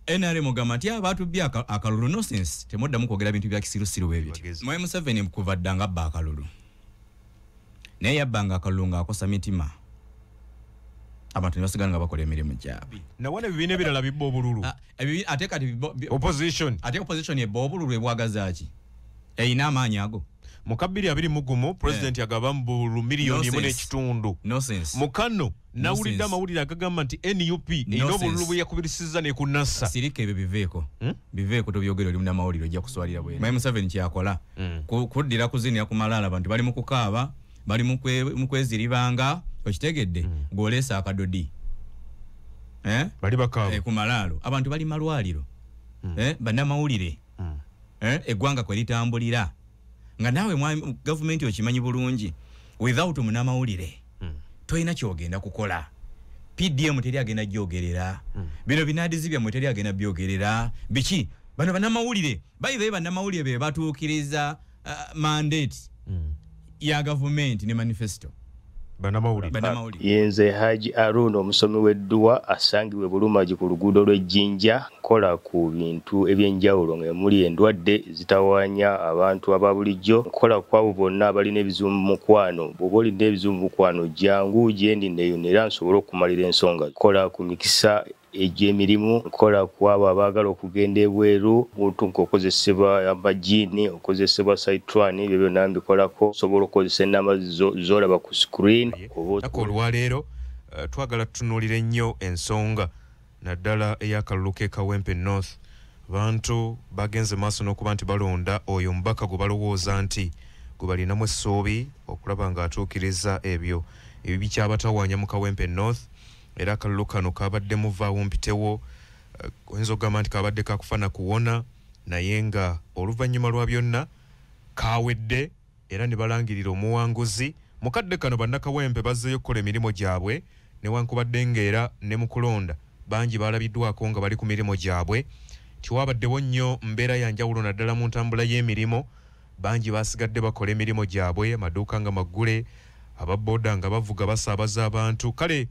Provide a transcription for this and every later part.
NRM gamati abantu bya akalulu nonsense temodda mukogera bintu bya kisirusiru webiti Mwai Museveni mkuvaddanga ba akalulu naye yabbanga akalulu ng'akosa mitima abantu nebasigala bakola emirimu gyabwe nawana ebibiina ebirala bibba obululu ate kati opposition yebba obululu ebwagazaaki eyina amaanyi ago mu 2021 president yagaba mu bululu miliyoni 1.5 nonsense mukano nawulidde amawulire agagamba nti NUP eyina obululu bwe yakubirisiza ne kunassa sirika ebyo biveeko tobyogera oli munamawulire ojja kuswalira bwene Mwai Museveni kyakola kuddira kuzinira ku malaala abantu bali mu kukaaba bali mu kweziribanga okitegedde gw'oleesa akadodi bali bakaaba ku malaalo abantu bali malwaliro bannamawulire eggwanga kwe litambulira nga naawe gavumenti okimanyi bulungi without munamawulire toyina kyogenda kukola PDM teri agenda gyogerera bino binadizi byammwe teri agenda byogerera biki bano bannamawulire bayive bannamawulire be batuukiriza mandate ya gavumenti ne manifesto yenze Haji Arun omusomi w'edduwa asangibwe Bulumagi ku luguudo lw'Ejjinja nkola ku bintu ebyenjawulo ng'emuli endwadde zitawaanya abantu aba bulijjo nkola kwabo bonna abalina ebizibu mu mukwano bw'oba olina ebizibu mu mukwano jangu gyendi neyo era nsobola okumalira ensonga kola ku mikisa egy'emirimu nkola kwabo abaagala okugenda ebweru muntu nk'okozesebwa amajiini okozesebwa saitwani ebyo byonna mbikolako sobola okozesa ennamba z'olaba ku screen olwaleero twagala tutunuulire nnyo ensonga naddala ey'akalulu k'e Kawempe North bantu bagenze maaso n'okuba nti balonda oyo omubaka gwe balowooza nti gwe balinamu essuubi okulaba ng'atuukiriza ebyo ebibi kyabatawaanya mu Kawempe North era akalulu kano kabadde muvaawo mpitewo oyinza okugamba nti kabadde kakufana kuwona naye nga oluvannyuma lwa byonna kawedde era ne balangirira omuwanguzi mukadde kano bannakawempe bazzeeyo okukola emirimu gyabwe newankubadde ng'era ne mu kulonda bangi balabiddwako nga bali ku mirimu gyabwe tiwabaddewo nnyo mbeera yanjawulo naddala mu ntambula y'emirimu bangi basigadde bakola emirimu gyabwe amaduuka nga maggule ababooda nga bavuga basaabaza abantu kale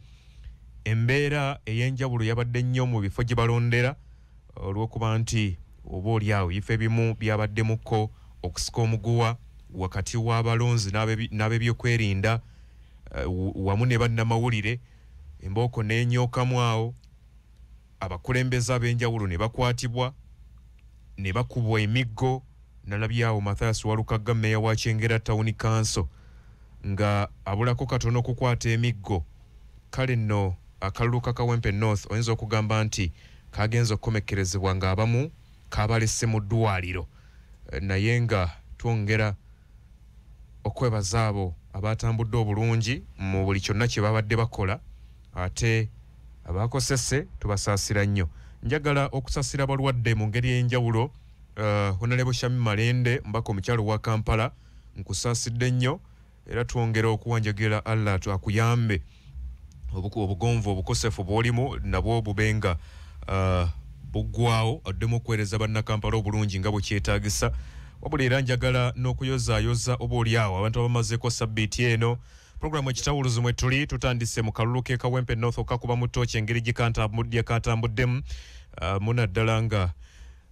embeera ey'enjawulo yabadde nnyo mu bifo gye balondera olw'okuba nti oba oliawo ebifo ebimu byabaddemuko okusika omuguwa wakati w'abalonzi n'ab'ebyokwerinda wamu ne bannamawulire embooko n'enyookamu awo abakulembeze ab'enjawulo ne bakwatibwa ne bakubwa emiggo nalabyawo Mathias Walukagga mmeeya wa Kyengera Town Council nga abulako katono okukwata emiggo kale nno akalulu ka Kawempe North oyinza okugamba nti kagenza okukomekkerezebwa ng'abamu kabalese mu ddwaliro naye nga twongera okwebaza abo abatambudde obulungi mu buli kyonna kye babadde bakola ate abakosese tubasaasira nnyo njagala okusasira balwadde mu ngeri y'enjawulo Honorable Shami Malende mbaka omukyalo wa Kampala nkusaasidde nnyo era twongera okuwanjagala Allah akuyambe obugonvu obukosefu bwolimu nabwo bubenga buggwawo addemu okuweereza bannakampala obulungi nga bwe kyetaagisa wabula era njagala n'okuyozaayoza oba oliawo abantu abamazeeko sabbiiti eno programu ekitawuluzi mwe tuli tutandise mu kalulu k'e Kawempe North okakuba mu ttooki engeri gyekatambuddemu munaddala nga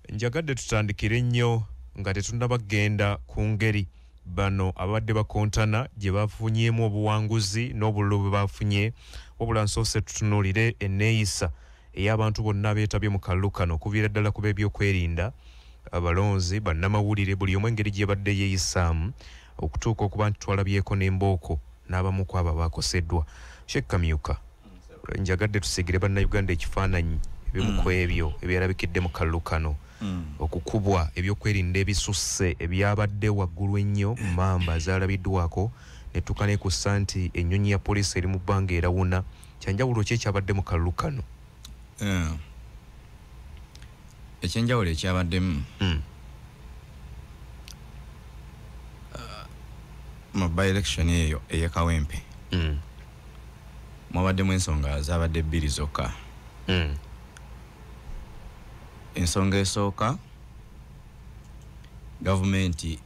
njagadde tutandikire nnyo nga tetunnabagenda ku ngeri bano abadde bakontana gye bafunyemu obuwanguzi n'obululu bwe bafunye wabula nsoose tutunuulire enneeyisa ey'abantu bonna beetabye mu kalulu kano okuviira ddala ku b'ebyokwerinda abalonzi bannamawulire buli omu engeri gyebadde yeeyisaamu okutuuka okuba nti twalabyeko n'embooko n'abamu ku abo abaakoseddwa Sheikh Kamyuka njagadde tusigire bannayuganda ekifaananyi ebimu ku ebyo ebyerabikidde mu kalulu kano okukubwa ebyokwerinda ebisusse ebyabadde waggulu ennyo mamba zaalabiddwako ne tukanekussa nti ennyonyi ya poliisi eri mu bbanga erawuna kyanjawulo ki ekyabadde mu kalulu kano ekyenjawulo ekyabaddemu mu by-election eyo ey'e Kawempe mwabaddemu ensonga zaabadde bbiri zokka ensonga esooka gavumenti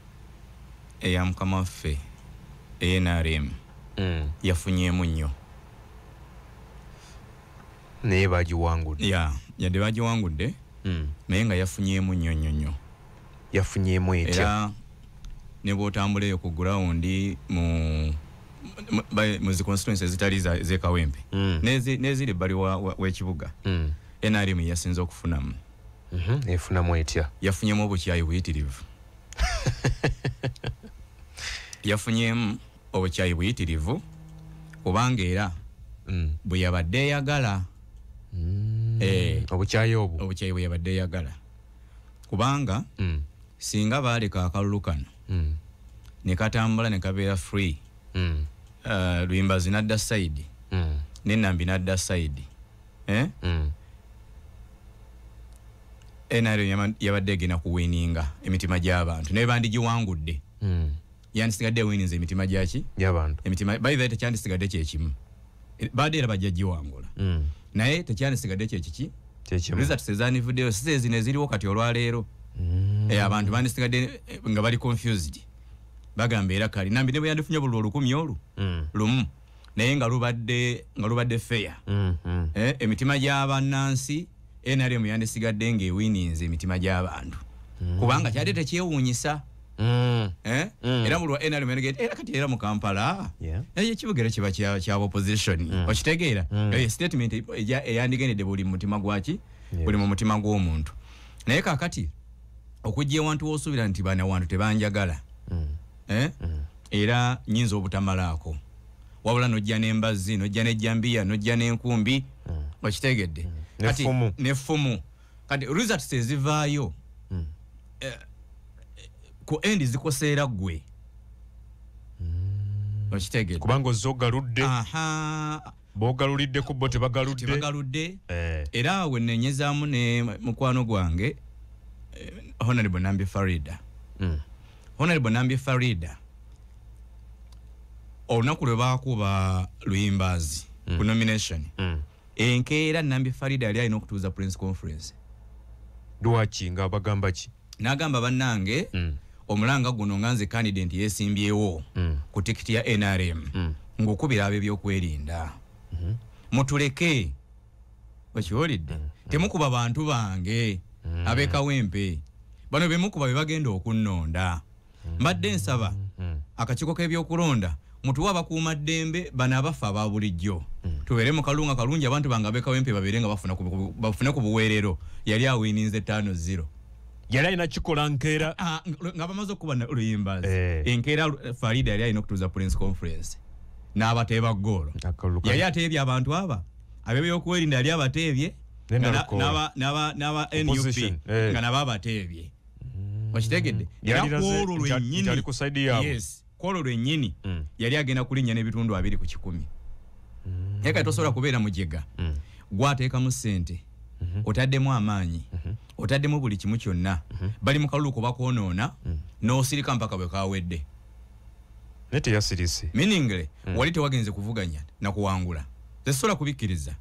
eya mukama waffe NRM yafunyeemu nnyo naye bagiwangudde yadde bagiwangudde naye nga yafunyeemu nnyo yafunyeemu etya era ne bw'otambula eyo ku ground mu zi constituencies ezitali z'ekawempe n'eziri ebbali w'ekibuga NRM yasinze okufunamu efunamu etya yafunyeemu obukyayi buyitirivu yafunyeemu obukyayi buyitirivu kubanga era bwe yabadde eyagala obukyayi obwo obukyayi bwe yabadde eyagala kubanga singa baaleka akalulu kano ne katambula ne kabeera free Luyimbazi n'adda side n'Ennambi n'adda side NRM yabadde egenda kuwininga emitima gy'abantu naye bandigiwangudde yandisigadde wininze emitima gyaki y'abantu emitima by the way tekyandisigadde kyekimu baadde era bajja giwangula naye tekyandisigadde kyekiki results ezanivuddeyo si zino eziriwo kati olwaleero abantu bandisigadde nga bali confused bagamba era kali Nambi ne bwe yandifunye buli 10 lumu naye nga lubadde fair emitima gy'abannansi NRM yandisigadde ng'ewininze emitima gy'abantu kubanga kyadde tekyewuunyisa era mulwa NRM era kati era mu Kampala ekibuga era kiba kya opposition okitegeera statement eyandigendedde buli mutima gwaki buli mu mutima gw'omuntu naye kakati okujja ewantu w'osuubira nti bana wantu tebanjagala era nyinza obutamalaako wabula nojja n'embazzi nojja n'ejjambiya nojja n'enkumbi okitegedde kati nefumu kati results ezivaayo ku endi zikoseera gwe okitegedde kubanga ozoggaludde boogalulidde ku bo tebagaludde era we nenyezaamu ne mukwano gwange Honorable Nambi Farida Honorable Nambi Farida olunaku lwe baakuba Luyimbazi ku nomination enkeera Nambi Farida yali alina okutuuza press conference lwaki nga bagamba ki n'agamba bannange omulanga guno nga nze candidate yeesimbyewo ku tikiti ya NRM ng'okubira ab'ebyokwerinda mutuleke okiwulidde temukuba bantu bange ab'ekawempe bano bemukuba be bagenda okunnonda mbadde nsaba akakiiko k'ebyokulonda mutuwa abakuuma ddembe bano abafa aba bulijjo tubeere mu kalunga kalungi abantu bange ab'ekawempe babeere nga bafune ku buweerero yali awininze 5-0 yali alina kikola nkeera nga bamaze okuba Luyimbazi enkeera Farida yali alina okutuuza press conference n'abateeba ggoolo yali ateebye abantu aba ab'ebyokwerinda yali abateebye n'aba NUP nga nabo abateebye okitegedde era kwolwo lwennyini kwolwo lwennyini yali agenda kulinnya n'ebitundu 2 ku 100 naye kati tosobola kubeera mujega gwateekamu ssente otaddemu amaanyi otaddemu buli kimu kyonna bali mu kalulu kuba kwonoona n'osirika mpaka bwe kawedde nete yasirise meaning wali tewagenze kuvuganya na kuwangula tesobola kubikkiriza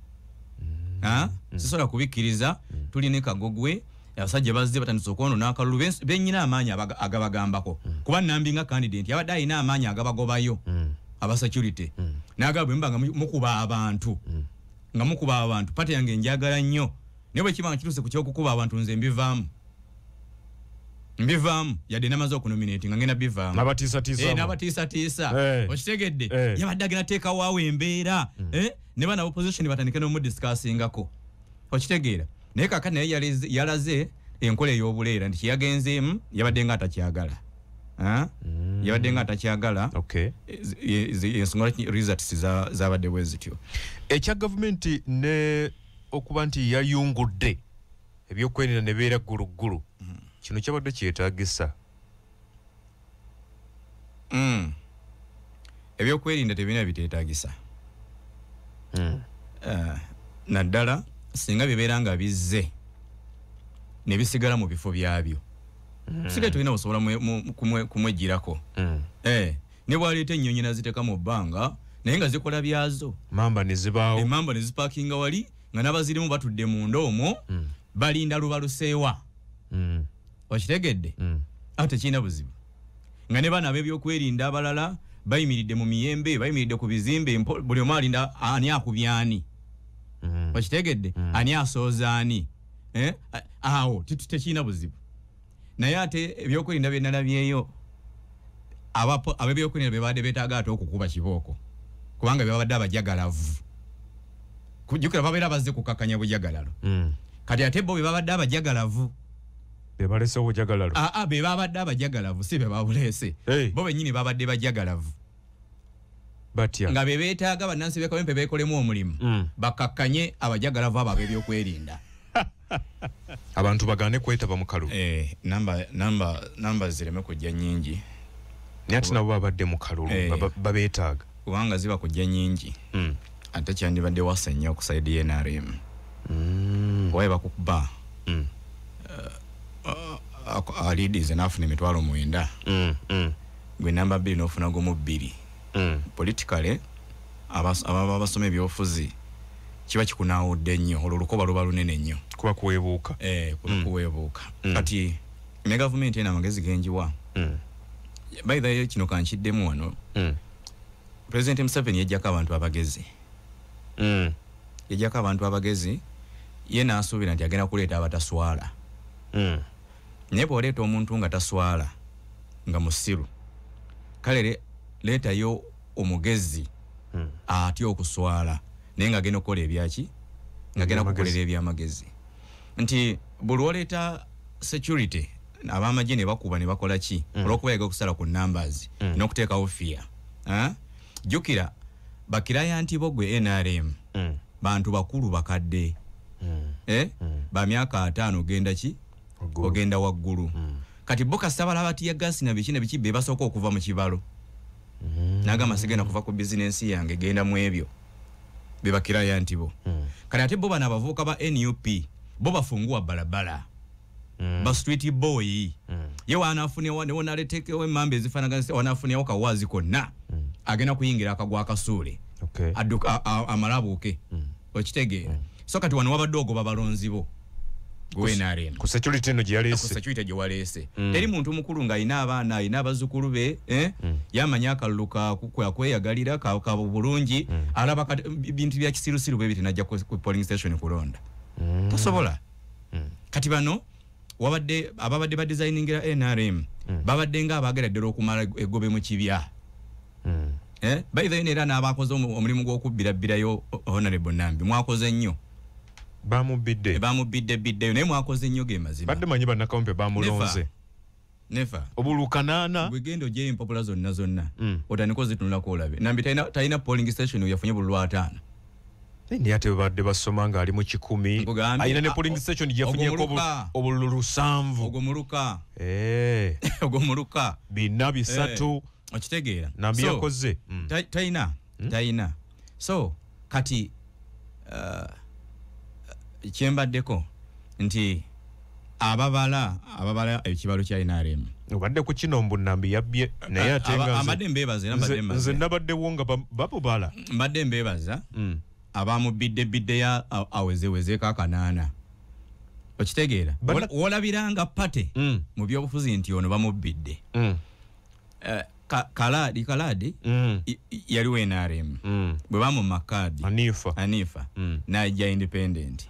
sisobola kubikkiriza tulina Kagogwe abasajja bazze batandise okwonoona akalulu bennyina amaanyi agabagambako kuba Nambi nga candidate yabadde alina amaanyi agabagobayo aba security n'agamba bwe mbanga mukuba abantu nga mukuba abantu pate yange njagala nnyo naye bwe kiba kituuse ku kyokukuba abantu nze mbivaamu yadde namaze okunominate nga ngenda bivaamu n'abatiisatiisa okitegedde yabadde agenda teekawaawo embeera ne bana opposition batandike n'omudiscussingako okitegeera naye kakati naye yalaze enkola ey'obuleera nti kyeyagenzeemu yabadde nga atakyagala yabadde nga atakyagala ensonga results zabadde bwe zityo ekya gavumenti ne okuba nti yayungudde ebyokwerinda ne beera gguluggulu kino kyabadde kyetaagisa ebyokwerinda tebirina biteetaagisa naddala singa bibeera nga bizze ne bisigala mu bifo byabyo siga tulina osobola kumwejjirako ne bwaleeta ennyonyi naziteeka mu bbanga naye nga zikola byazo mamba ne zibaawo emamba ne zipaakinga wali nga n'abazirimu batudde mu ndoomo balinda lubaluseewa okitegedde ate kirina buzibu nga ne bana ab'ebyokwerinda abalala bayimiridde mu miyembe bayimiridde ku bizimbe buli omu alinda ani akubyani Wakitegedde ani asoozaani awo tekina buzibu naye ate ebyokwerinda bye nalabyeyo ab'ebyokwerinda bye badde beetaaga ate okukuba kibooko kubanga babadde abajagalavu kujjukira babeera bazze kukakkanya bujagalalo kati ate bo be babadde abajagalavu be balese obujagalalo be babadde abajagalavu si be babuleese bo bennyini babadde bajagalavu batya nga be beetaaga bannansi b'ekawempe beekolemu omulimu bakakkanye abajagalavu abo ab'ebyokwerinda abantu bagaane kwetaba mu kalulu namba zireme kujja nnyingi naye ate nabo babadde mu kalulu babeetaaga kubanga ziba kujja nnyingi ate kyandibadde wasa nnyo okusaidi y'NRM waye bakukuba alidize n'afuna emitwalo 9 gwe namba 2 n'ofuna gumu 2 politically ababa basoma ebyobufuzi kiba kikunaawudde nnyo olwo olukoba luba lunene nnyo kuba kuweebuuka kuweebuuka kati ne gavumenti ena amagezi genjiwa by the way kino kankiddemu wano President Museveni yajjako abantu abagezi yajjako abantu abagezi ye n'asuubira nti agenda kuleeta abataswala naye bw'oleeta omuntu nga taswala nga musiru kale leetayo omugezi atya okuswala naye nga agenda okukola ebyaki nga agenda kukolera ebyamagezi nti buli oleeta security ab'amagye ne bakuba ne bakola ki olw'okuba yaga okusala ku numbers n'okuteekawo fear jjukira bakirayanti bo gwe NRM bantu bakulu bakadde ba myaka 5 ogenda ki ogenda waggulu kati bo kasabala batiya gasi na biki be basooka okuva mu kibalo nagamba sigenda kuva ku business yange genda mu ebyo be bakirayanti bo kati ate bo bana bavuka ba NUP bo bafungua barabara ba street boy ye wanafunia wane letekewe mambe zifanaga wanafunia wakawazi konna agenda kuyingira akagwa akasule aduka amalabuke okitegeera so kati wano wabadogo babalonzi bo gwenarem ku security no gyalese ku security gye walese teri muntu mukulu nga ina abaana ina abazukulu be yamanya akaluluka kweyagalira ka bulungi alaba bintu bya kisirusiru bwe bitinajja ku polling station kulonda tasobola kati bano wabadde ababadde ba designingira NRM babadde nga abagera ddero okumala egobe mu kibya by the way era n'abakoze omulimu gw'okubbirabbirayo honorable Nambi mwakoze nnyo bamubidde naye mwakoze nnyo ge mazima badde manyi bannakawempe bamulonze nefa obulukanana bwegendo gye empopula zonna otandiko zitunulako olabe Nambi talina polling station yafunye bululu 5 ndi ate badde basoma nga ali mu 10 ayina ne polling station yafunyeko obululu 7 ogomuluka bina bisatu okitegeera Nambi yakoze talina so kati kyembaddeko nti ababala ekibalo kya NRM obadde ku kinombu Nambi yabbye naye ate nga abadde mbebaza nze nabaddewo nga babubala mbadde mbebaza abamubidde ya awezewezeka akanana okitegeera wolabiranga pate mu byobufuzi nti ono bamubidde kaladi yaliwo NRM bwe bamu makadi Anifa najja independent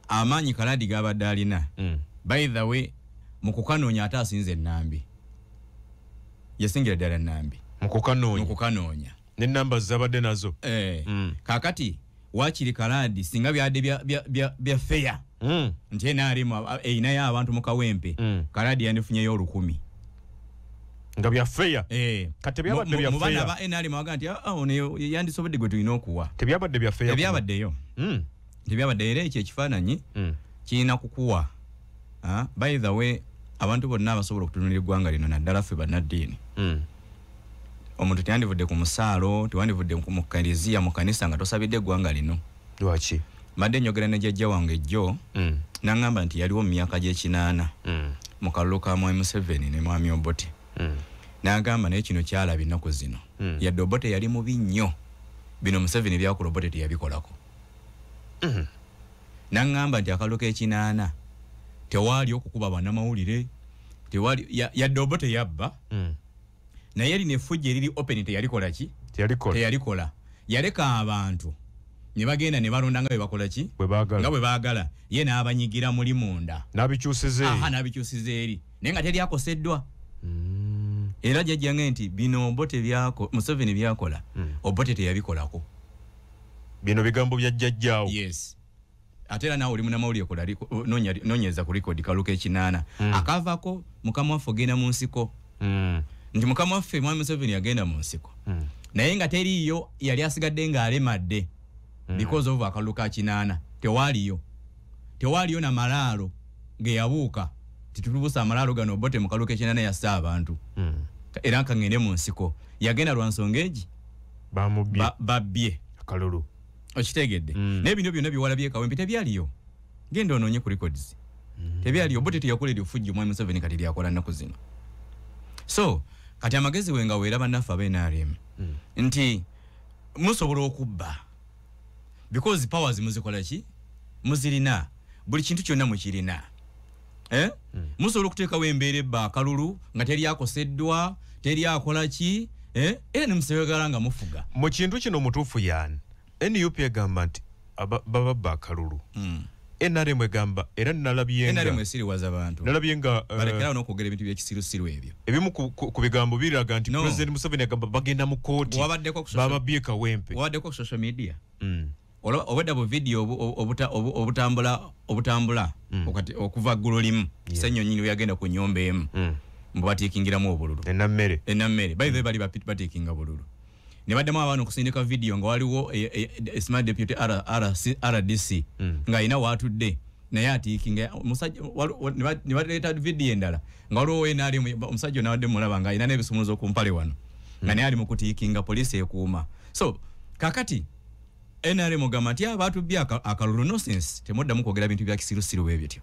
amaanyi kaladi gabadde alina by the way mu kukanoonya ate asinze Nambi yasingira ddala Nambi mu kukanoonya ne namba zabadde nazo kakati wakiri kaladi singa byadde bya fair nti NRM einayo abantu mu kawempe kaladi yandifunyeyo 10 nga bya fair kati byabadde bya fair mubana ba NRM waga nti ono yandisobodde gwe tulina okuwa tebyabadde bya fair tebyabaddeyo tebyabadde era ekyo ekifaananyi kirina kukuwa by the way abantu bonna abasobola okutunulira eggwanga lino naddala ffe bannaddiini omuntu teyandivudde ku musaalo tewandivudde mu kaliziya mu kanisa nga tosabidde eggwanga lino lwaki madde njogera ne jjajja wange jjo nangamba nti yaliwo mu myaka gy'ekinaana mu kalulu ka Mwami Museveni ne Mwami Obote nagamba naye kino kyalaba ennaku zino yadde Obote yali mubi nnyo bino Museveni byakola Obote teyabikolako nangamba nti akalulu k'ekinaana tewaali okukuba bannamawulire tewaali yadde Obote yabba naye yali nefujja eriri open teyalikola ki teyalikola yaleka abantu ne bagenda ne balonda nga bebakola ki nga bwe baagala ye n'abanyigira muli munda n'abikyusiza eri naye nga teri akoseddwa era jjajjange nti bino Obote Museveni byakola Obote teyabikolako bino bigambo bya jjajjaawo yes ate era nawe oli munnamawulire kola noonyeza ku record Kaluka ekinana akavako mukama waffe ogenda mu nsiko nti mukama waffe Mwami Museveni agenda mu nsiko naye nga teriyo yali asigadde ng'alemadde because of Kaluka kinana tewaliyo na malaalo ge yabuuka titulubusa amalaalo gano Obote mu Kaluka ekinana yassa abantu era nkangende mu nsiko yagenda lwa nsonga egi babbye akalulu okitegedde n'ebintu byonna biwala byekawempe tebyaliyo genda onoonye ku records tebyaliyo Obote teyakola eryofujjo Mwami Museveni kati lyakola nnaku zino so kati amagezi wenga weera bannaffe ab'NRM nti musobola okubba because powers muzikola ki muzirina buli kintu kyonna mukirina musobola okuteekawo embeera ebba akalulu nga teri akoseddwa teri akola ki era ne musebegala nga mufuga mu kintu kino mutuufu yaani NUP egamba nti bababba akalulu NRM egamba era NRM esiriwaza abantu nalabye nga balekerawo n'okwogera ebintu by'ekisirusiru ebyo ebimu ku bigambo biraga nti President Museveni agamba bagenda mu kooti bababbye kawempe wabaddeko ku social media obadde bu video obutambula okuva ggulo limu Ssenyonyi we yagenda ku nnyomba emu mbu batiikingiramu obululu ennammere by the way bali batiikinga bululu ne baddamu abantu okusindika video nga waliwo Smart Deputy RDC nga alina waatudde naye atiikinga ne baleeta video endala nga waliwo NRM omusajja n'abadde mulaba nga alina n'ebisumuluzo ku mpale wano nga naye ali mu kutiikinga poliisi ekuuma so kakati NRM ogamba nti batubbye akalulu nonsense temuddamu kwogera bintu bya kisirusiru bwe bityo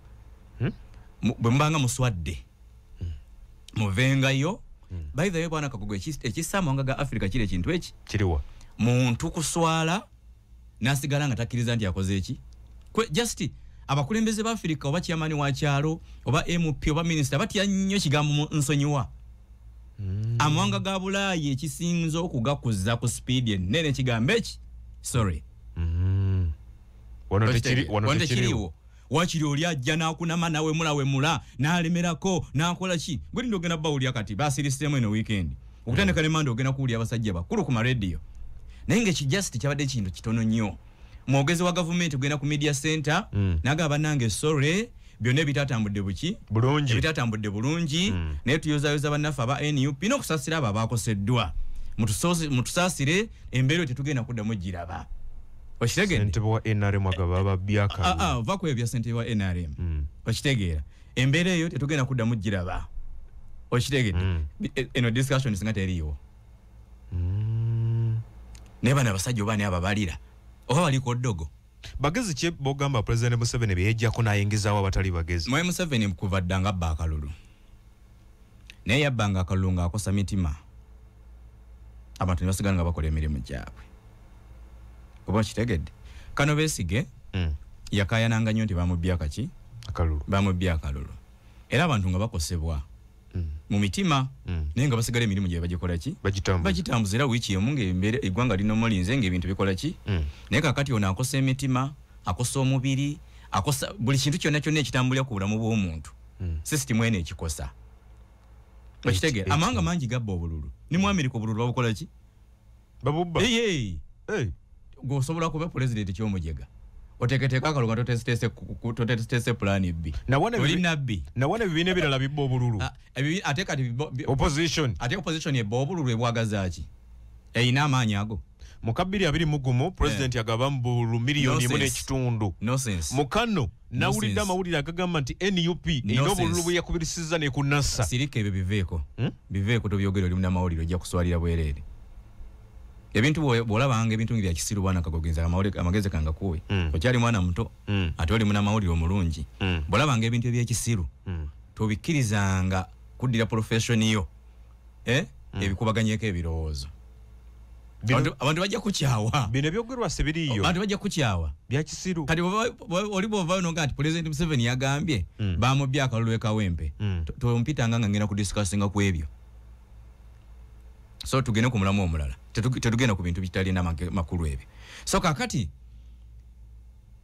bwe mubanga muswadde muvengayo by the way bwana Kagugu ekisama ga Africa kile kintu eki kiriwa muntu kuswala nasigala nga takiriza nti yakoze eki just abakulembeze ba Africa oba chairman wa kyalo oba MP oba minister batya nnyo kigambo mu nsonyiwa amawanga ga Bulaayi ekisinzo okugakuza ku speed ennene kigambo eki sorry wano tekiriwo wakiri oli ajja n'akunama nawe mula n'alemerako n'akola ki gwe ndi ogenda bawulya kati basirisemu eno weekend okutandika ne manda ogenda kuwulya abasajja bakulu ku maradio naye ng'ekijasti kyabadde kintu kitono nnyo mwogezi wa gavumenti ogenda ku media center n'agamba bannange sorry byonna ebitatambudde ebitatambudde bulungi naye tuyozaayoza bannaffe aba NUP n'okusaasira abo abaakoseddwa mutusaasire embeera tetugenda kuddamu giraba okitegedde ssentebe wa NRM agaba babbyaka vako ebya ssentebe wa NRM okitegeera embeera eyo tetugenda kuddamu giraba okitegedde eno discussion singa teriiwo naye bano abasajja oba naye ababalira oba baliko ddogo bagezi ki bogamba President Museveni beyejjako n'ayingizaawo abatali bagezi Mwami Museveni kuva dda nga abba akalulu naye yabbanga akalulu ng'akosa mitima abantu ne basigala nga bakola emirimu gyabwe oba kitegedde kano Besigye yakayananga nnyo nti bamubbye akalulu era abantu nga bakosebwa mu mitima naye nga basigala emirimu gye bagikola ki bagitambuza era wiiki emu ng'embeera eggwanga lino mulinze ng'ebintu bikola ki naye kakati ono akosa emitima akosa omubiri akosa buli kintu kyonna ekitambulira ku bulamu bw'omuntu sisitimu eno ekikosa okitegeera amawanga mangi gabba obululu ne mu Amerika obululu babukola ki babubba gosobola kuba president kyomujega oteketeeka akalunga totesitese plan B oli nabbi nawana ebibiina ebirala bibba obululu ate kati opposition ebba obululu ebwagazaaki eyina amaanyi ago mu 2021 president yagaba mu bululu miliyoni 1.5 mu kano nawulidde amawulire agagamba nti NUP erina obululu bwe yakubirisiza ne kunassa sirika ebyo biveeko tobyogera oli munnamawulire ojja kuswalira bwereere ebintu bwolabanga ebintu bya kisiru bwana kagogenza amagezi kanga kuwe okyali mwana muto ate oli munnamawulire omulungi bwolabanga ebintu ebyekisiru tobikkirizanga kuddira profession yo ebikubaganyeko ebirowoozo abantu bajja kukyawa bino byogerwa sebiriyo abantu bajja kukyawa bya kisiru kati oli bwova nonga nti President Museveni yagambye bamubbye akalulu ekawempe tompitanga nga ngenda kudiscussinga ku ebyo so tugende ku mulamu omulala tetugenda ku bintu bitalina makulu ebyo so kakati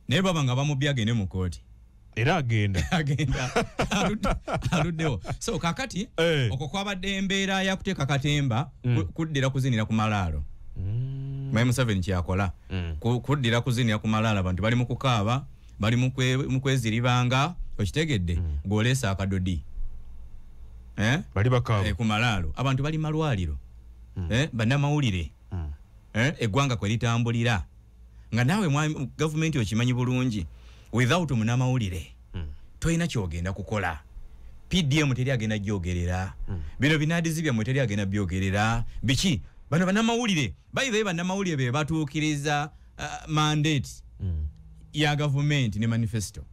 naye baba nga bamubbi agende mu kooti era agenda aluddewo so kakati okwo kwabadde embeera yakuteeka katemba kuddira kuzinira ku malaalo Mayi Museveni kyakola kuddira kuzinira ku malaalo abantu bali mu kukaaba bali mu kweziribanga okitegedde gw'oleesa akadodi bali bakaaba ku malaalo abantu bali malwaliro bannamawulire eggwanga kwe litambulira nga naawe gavumenti okimanyi bulungi without munnamawulire toyina kyogenda kukola PDM teri agenda gyogerera bino binadizi byammwe teri agenda byogerera biki bano bannamawulire bayive bannamawulire be batuukiriza mandate ya gavumenti ne manifesto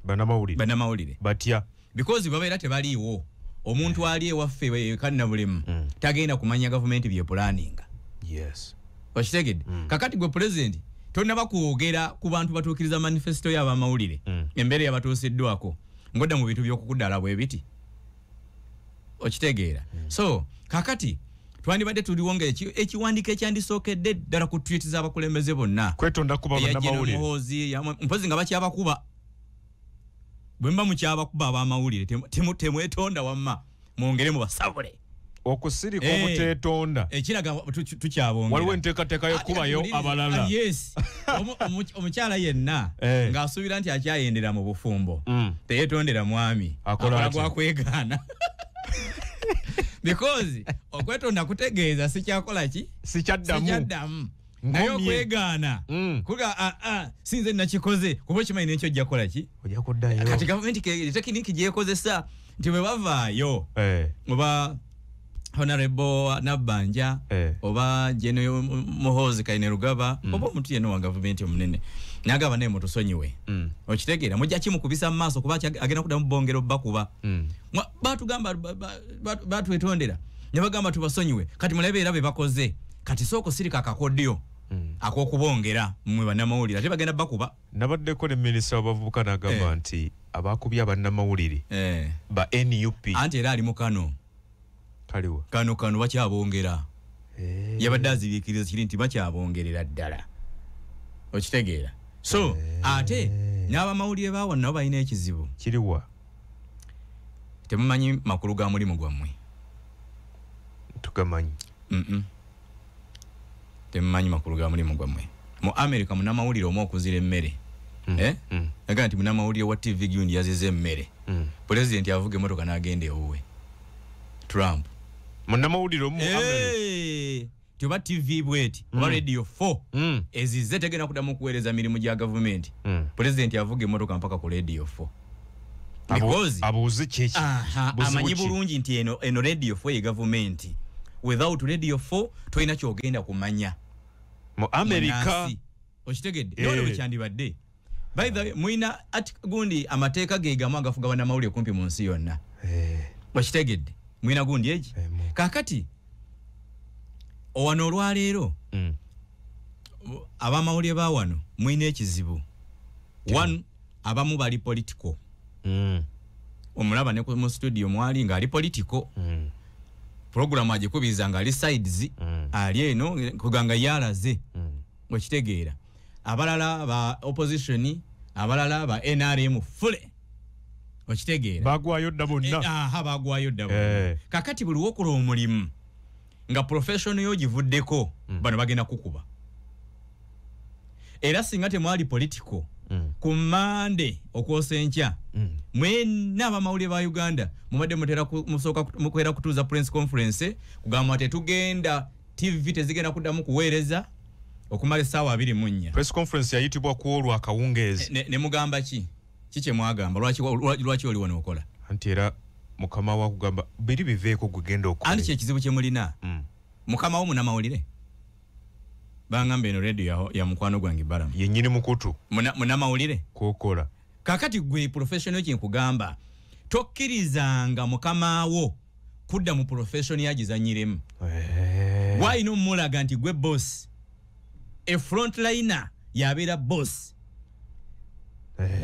bannamawulire batya because babeera tebaliiwo omuntu ali ewaffe kanna bulemu tagenda kumanya gavumenti bye planning yes okitegedde kakati gwe president tonna bakwogera ku bantu batuukiriza manifesto y'abamawulire embeera yabatuusiddwako ngodda mu bintu by'okukuddaala bwe biti okitegeera so kakati twandibadde tuliwo nga ekiwandiiko ekyandisookedde ddala ku tweet z'abakulembeze bonna kwetonda kuba bannamawulire mpozi nga bakyabakuba bwe mba mukyabakuba abamawulire temwetonda wamma mwongere mu basabule okusirika obuteetonda ekiraga tukyabongera waliwo enteekateeka y'okubayo abalala yes omukyala yenna ng'asuubira nti akyayendera mu bufumbo teyeetondera mwami akola gwakwegaana because okwetonda kutegeeza sikyakola ki sikyaddamu naye okwegaana kuga sinze nakikoze kuba okimanyi nekyo ojja kukola ki ojja kuddayo kati gavumenti tekiniki gyekozesa nti bwe bavaayo oba Honorable Nabanja oba General Muhoozi Kainerugaba oba omuntu yenna wa gavumenti omunene nagaba naye mutusonyiwe okitegeera mujja kimukubisa mu maaso kuba agenda kuddamu bongero bakuba batugamba batwetondera ne bagamba tubasonyiwe kati mulabe era be bakoze kati soko sirika akakodyo akokubongera mmwe bannamawulire ate bagenda bakuba nabaddeko ne minisita w'abavubuka n'agamba nti abakubye abannamawulire ba NUP anti era ali mu Kano kaliwa kano bakyabongera yabadde azibiikiriza kiri nti bakyabongerera ddala okitegeera so ate n'abamawulire baawo nabo balina ekizibu kiriwa temumanyi makulu ga mulimu gwammwe tugamanyi temumanyi makulu ga mulimu gwammwe mu America munnamawulire omu okuzira emmere aga nti munnamawulire wa TV gundi yazize emmere pulezidenti avuga emmotoka n'agenda ewuwe Trump munnamawulire omu America tuba TV bweti oba Radio 4 ezize tegenda kuddamu kuweereza mirimu gya gavumenti pulezidenti avuga emmotoka mpaka ku Radio 4 abuuze kyeki amanyi bulungi nti eno Radio 4 ye gavumenti without Radio 4 toyina kyogenda kumanya mu America okitegedde none bwekyandibadde by the way muina gundi amateeka ge gamu agafuga bannamawulire kumpi mu nsi yonna okitegedde muina gundi egi kakati owano olwaleero abamawulire ba wano muina ekizibu one abamu bali political omulaba ne mu studio mwali nga ali political program agikubiza nga ali sides ali eno kuganga yalaze okitegeera abalala ba opposition abalala ba NRM fule okitegeera bagwayo ddabonna bagwayo ddabonna kakati buli wokola omulimu nga professional yo givuddeko bano bagenda kukuba era singa temwali political ku Mande okwosenkya mwena abamawulire ba Uganda mubadde mutera musooka mukwera kutuuza press conference kugamba tetugenda TV tezigenda kuddamu kuweereza okumala essaawa 24 press conference yayitibwa ku olwa akawungeezi ne mugamba ki kye mwagamba lwaki oli wano okola anti era mukama wa kugamba biri biveeko kugenda okola anti kyekizibu kye mulina mukama wo munnamawulire bangamba eno radio ya mukwano gwange balamu yennyini mukutu munnamawulire kokola kakati gwe professional kyenkugamba tokkirizanga mukama wo kudda mu profession yagizanyiremu wayina omulaga nti gwe boss a frontliner yabeera boss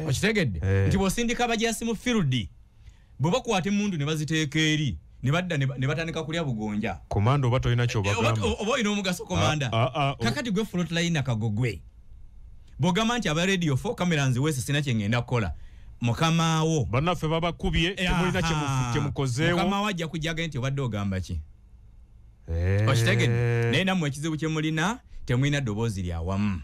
okitegedde nti bw'osindika abajasi mu field bwe bakwata emundu ne baziteeka eri ne badda ne batandika kulya bugonja komanda oba tolina kyobagamba oba olina omugaso komanda kakati gwe frontliner kagogwe bogama nti aba radio 4 kamera nziwese sina kyengenda kukola mukamawo banaffe babakubye temulina kyemukozeewo mukama wajja kujaga nti obadde ogamba ki okitegedde naye nammwe ekizibu kye mulina temulina ddoboozi lyawamu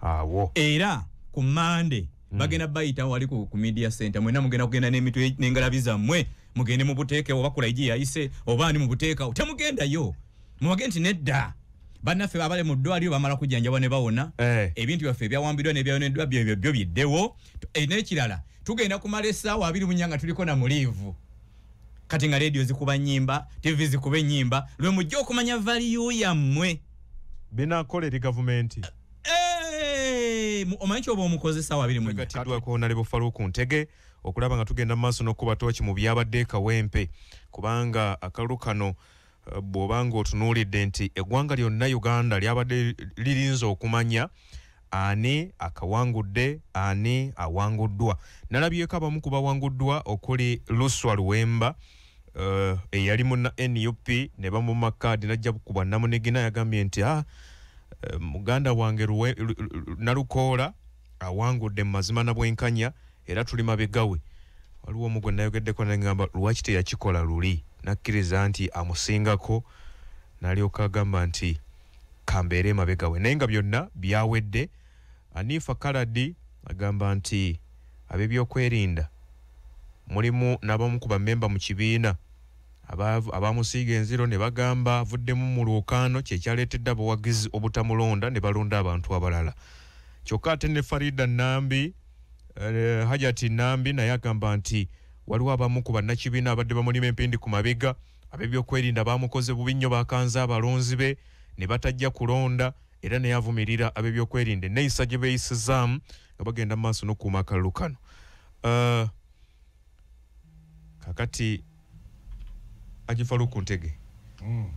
awo era ku Monday bagenda bayita wali ku media center mwena mugenda kugenda n'emitwe n'engalabi zammwe mugende mu buteeke oba kulaiji yayise oba ndi mu buteeka temugenda yo mwage nti nedda bannaffe abale mu ddwaliro bamala kujjanjabwa ne bawona ebintu byaffe ebyawambirwa n'ebyayoneddwa byo biddewo n'ekirala tugenda kumala essaawa 2 munyanga tuliko na muliivu kati nga radio zikuba nnyimba TV zikuba ennyimba lwe mujja okumanya value yammwe binaakola eri gavumenti omanyi kyoba omukozesa wabiri mu gatiddwako Nalebo Faruku Ntege okulaba nga tugenda maaso n'okuba tooki mu byabadde Kawempe kubanga akalulu kano bw'obanga otunuulidde nti eggwanga lyonna Uganda lyabadde lirinza okumanya ani akawangudde ani awanguddwa. Nalabyeko abamu ku bawanguddwa okuli Luswa Luwemba eyali mu NUP ne bamumma kaadi najja kubwa Namunigina yagambye nti muganda wange Nalukoola awangudde mu mazima na bwenkanya era tuli mabegawe. Waliwo omugwe nayogeddeko n'angamba lwaki teyakikola luli nakkiriza nti amusingako n'alyoka agamba nti kambeere mabegawe naye nga byonna byawedde. Anifa Kaladi agamba nti ab'ebyokwerinda mulimu n'abamu ku bammemba mu kibiina abamusiiga enziro ne bagamba avuddemu mu lwokaano kyekyaleetedde abawagizi obutamulonda ne balonda abantu abalala. Kyokka ate ne Farida Nambi Hajati Nambi naye agamba nti waliwo abamu ku bannakibiina abadde bamulima empindi ku mabega ab'ebyokwerinda bamukoze bubi nnyo bakanza abalonzi be ne batajja kulonda era naye avumirira ab'ebyokwerinda neeyisa gye beeyisizaamu nga bagenda mu maaso n'okuuma akalulu kano. Kakati Faruku Ntege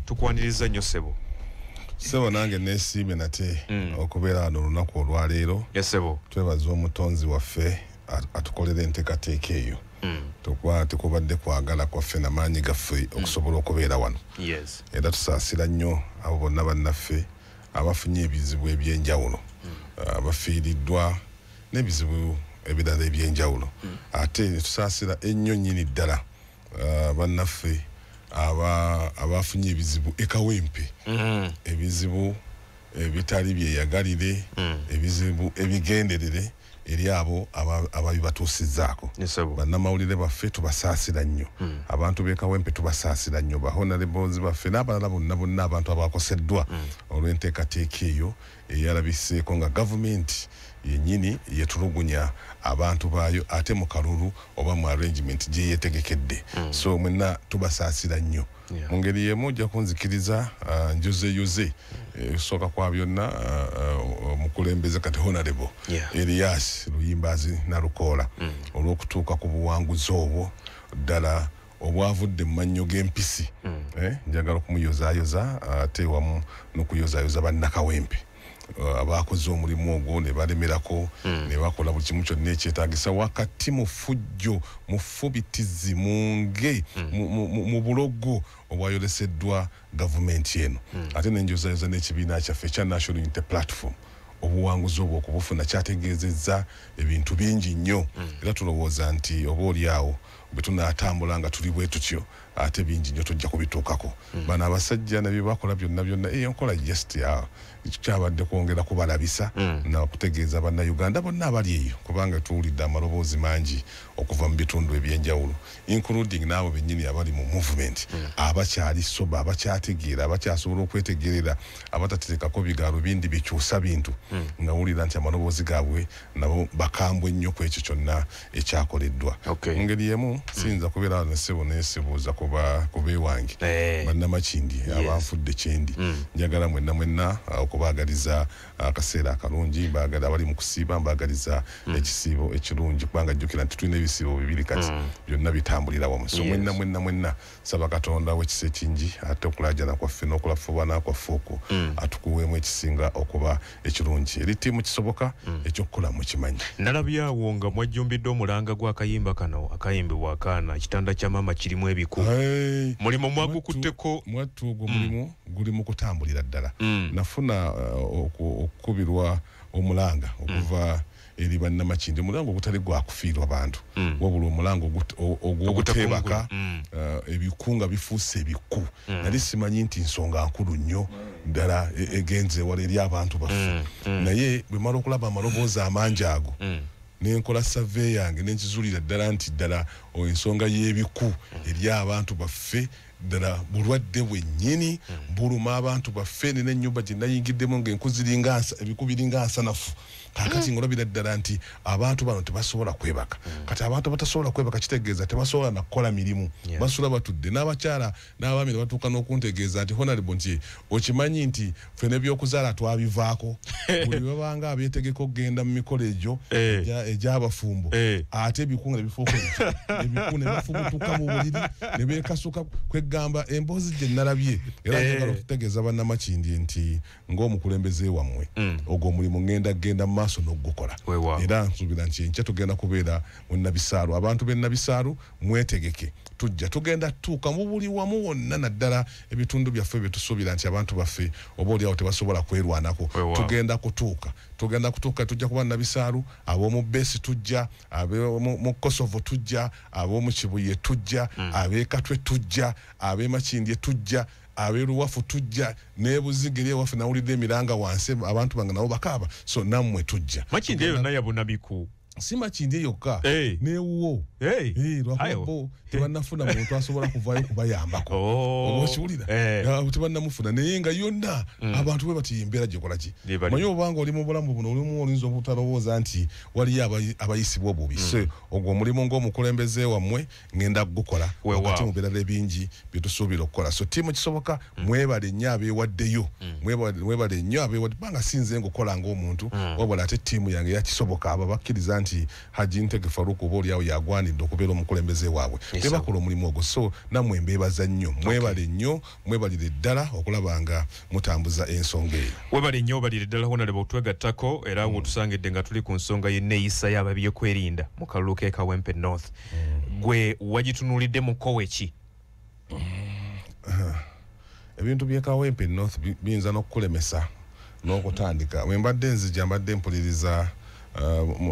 tukwaniriza nnyo sebo nange neesiime nate okubeera wano olunaku olwaleero twebaza omutonzi waffe atukolera enteekateeka eyo tekubadde kwagala kwaffe n'amaanyi gaffe okusobola okubeera wano era tusaasira nnyo abo bonna bannaffe abafunye ebizibu ebyenjawulo abafiiriddwa n'ebizibu ebirala ebyenjawulo ate tusaasira ennyo nnyini ddala bannaffe abafunye ebizibu ekawempe ebizibu ebitali byeyagalire ebizibu ebigenderere eri abo ababibatuusizzaako bannamawulire baffe tubasaasira nnyo abantu b'ekawempe tubasaasira nnyo bahonareboozi baffe n'abalala bonna abantu abakoseddwa olw'enteekateeka eyo eyalabiseeko nga gavumenti yennyini yetulugunya abantu baayo ate mu kalulu oba mu arrangement gye yeetegekedde so mwenna tubasaasira nnyo mu ngeri y'emu ojja kunzikiriza njozeyoze sooka kwa byonna omukulembeze kati honorable Elias Luyimbazi Nalukoola olw'okutuuka ku buwanguzi obwo ddala obwavudde mu mannyo g'empisi njagala okumuyozaayoza ate wamu n'okuyozaayoza bannakawempe abakoze omulimu ogwo ne balemerako ne bakola buli kimu kyonna ekyetaagisa wakati mu fujjo mu fubitizi munge mu bulogo obwayoleseddwa gavumenti eno ate nenjozayoza n'ekibiina kyaffe ekya National Unity Platform obuwanguzi obwo okubufuna kyategeezezza ebintu bingi nnyo era tulowooza nti oba oli awo bwe tunaatambula nga tuli bwe tutyo ate bingi nnyo tujja kubituukako bano abasajja nabye bakola byonna enkola just kyabadde kwongera kubalabisa nakutegeeza bannayuganda bonna abali eyo kubanga tuwulidde amaloboozi mangi okuva mu bitundu ebyenjawulo including n'abo bennyini abali mu movement abakyali soba abakyategeera abakyasobola okwetegerera abataterekako bigaalo bindi bikyusa bintu nga wulira nti amaloboozi gaabwe nabo bakambwe nnyo ku ekyo kyonna ekyakoleddwa mu ngeri y'emu siyinza kubeera wano ssebo neesibuuza kubeewange bannamakindi abanfudde kyendi njagala mwenna okubaagaliza akaseera akalungi mbaagala abali mu kusiiba mbaagaliza ekisiibo ekirungi kubanga jjukira nti tulina ebisiibo bibiri kati byonna bitambulira wamu so mwenna saba Katonda w'ekisa ekingi ate okulaajana kwaffe n'okulafuubana kwaffe okwo atukuweemu ekisinga okuba ekirungi eri ttiimu kisoboka ekyokukola mukimanyi. Nalabyawo nga mwajjumbidde omulanga gw'akayimba kano akayimbibwa akaana ekitanda kya maama kirimu ebiku mulimu mwagukutteko mwattu ogwo mulimu guli mu kutambulira ddala nafuna okukubirwa omulanga okuva eri bannamakindi omulango ogutali gwakufiirwa abantu wabula omulango ogw'okutebaka ebikunga bifuuse ebiku nali simanyi nti nsonga nkulu nnyo ddala egenze wala eri abantu baffe naye bwe mala okulaba amaloboozi amangi ago nenkola survey yange nenkizulira ddala nti ddala ensonga y'ebiku eri abantu baffe ddala bulwadde bwennyini buluma abantu baffe n'ennyumba gye nayingiddemu ng'enku ebiku biringa nsanafu kakati ngolabira ddala nti abantu bano tebasobola kwebaka kati abantu batasobola kwebaka kitegeeza tebasobola nakukola mirimu basula batudde n'abakyala n'abaami ne batuuka n'okuntegeeza nti honorable nti okimanyi nti ffe n'ebyokuzaala twabivaako buli babanga abeetegeka okugenda mu mikolo egyo egy'abafumbo ate ebikunga ne bifuuka ebiku ne bafubutuka mu buliri ne beekasuka kwegamba emboozi gye nalabye era njagala okutegeeza bannamakindi nti ng'omukulembeze wammwe ogwo omulimu ngenda maaso n'ogukola era nsuubira nti enkya tugenda kubeera mu Nabisaalu abantu b'e Nabisaalu mwetegeke tugenda tuuka mu buli wamu wonna naddala ebitundu byaffe bye tusuubira nti abantu baffe oba oliawo tebasobola kwerwanako tugenda kutuuka tujja kuba Nabisaalu ab'omu Besi tujja ab'omu Kosovo tujja ab'omu Kibuye tujja ab'e Katwe tujja ab'e Makindye tujja aberuwafu tujja nebuzigere ewafu nawulidde emiranga wansi abantu bange nabo bakaaba so nammwe tujja Makindye yonna yabuna biku si Makindye yokka newuwo lwakubo tebannafuna muntu asobola kuvaayo kubayambako oba okiwulira tebannamufuna naye nga yonna abantu bwe bati embeera gyekola ki manyi obanga oli mu bulamu buno olimu olinza obutalowooza nti waliyo abayisibwa obubi so ogwo omulimu ng'omukulembeze wammwe ngenda gukola wakati mu birala ebingi bye tusuubira okukola so tiimu kisoboka mwebale nnyo abeewaddeyo mwebale nnyo abeewadde banga sinze ngaokola ng'omuntu wabula ate tiimu yange yakisoboka abo bakkiriza nti Haji Ntege Faruku oba oliawo yagwanidde okubeera omukulembeze waabwe tebakola omulimu ogwo so nammwe mbeebaza nnyo mwebale nnyo mwebalire ddala okulaba nga mutambuza ensonga eyo webale nnyo obalire ddala honale bwetwegattako era wetusangidde nga tuli ku nsonga y'enneeyisa y'ababyekwerinda mu kalulu k'e Kawempe North gwe wagitunuulidde mu kkowe ki ebintu by'e Kawempe North biyinza n'okukulemesa n'okutandika bwe mbadde nzija mbadde mpuliriza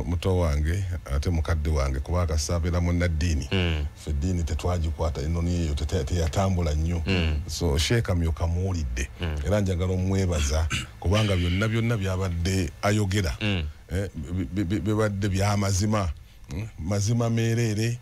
muto wange ate mukadde wange kuba akasaabira munnaddiini ffe eddiini tetwagikwata enoni eyo teyatambula nnyo so Sheeka Myoka muwulidde era njagala omwebaza kubanga byonna byabadde ayogera bibadde by'amazima mazima meereere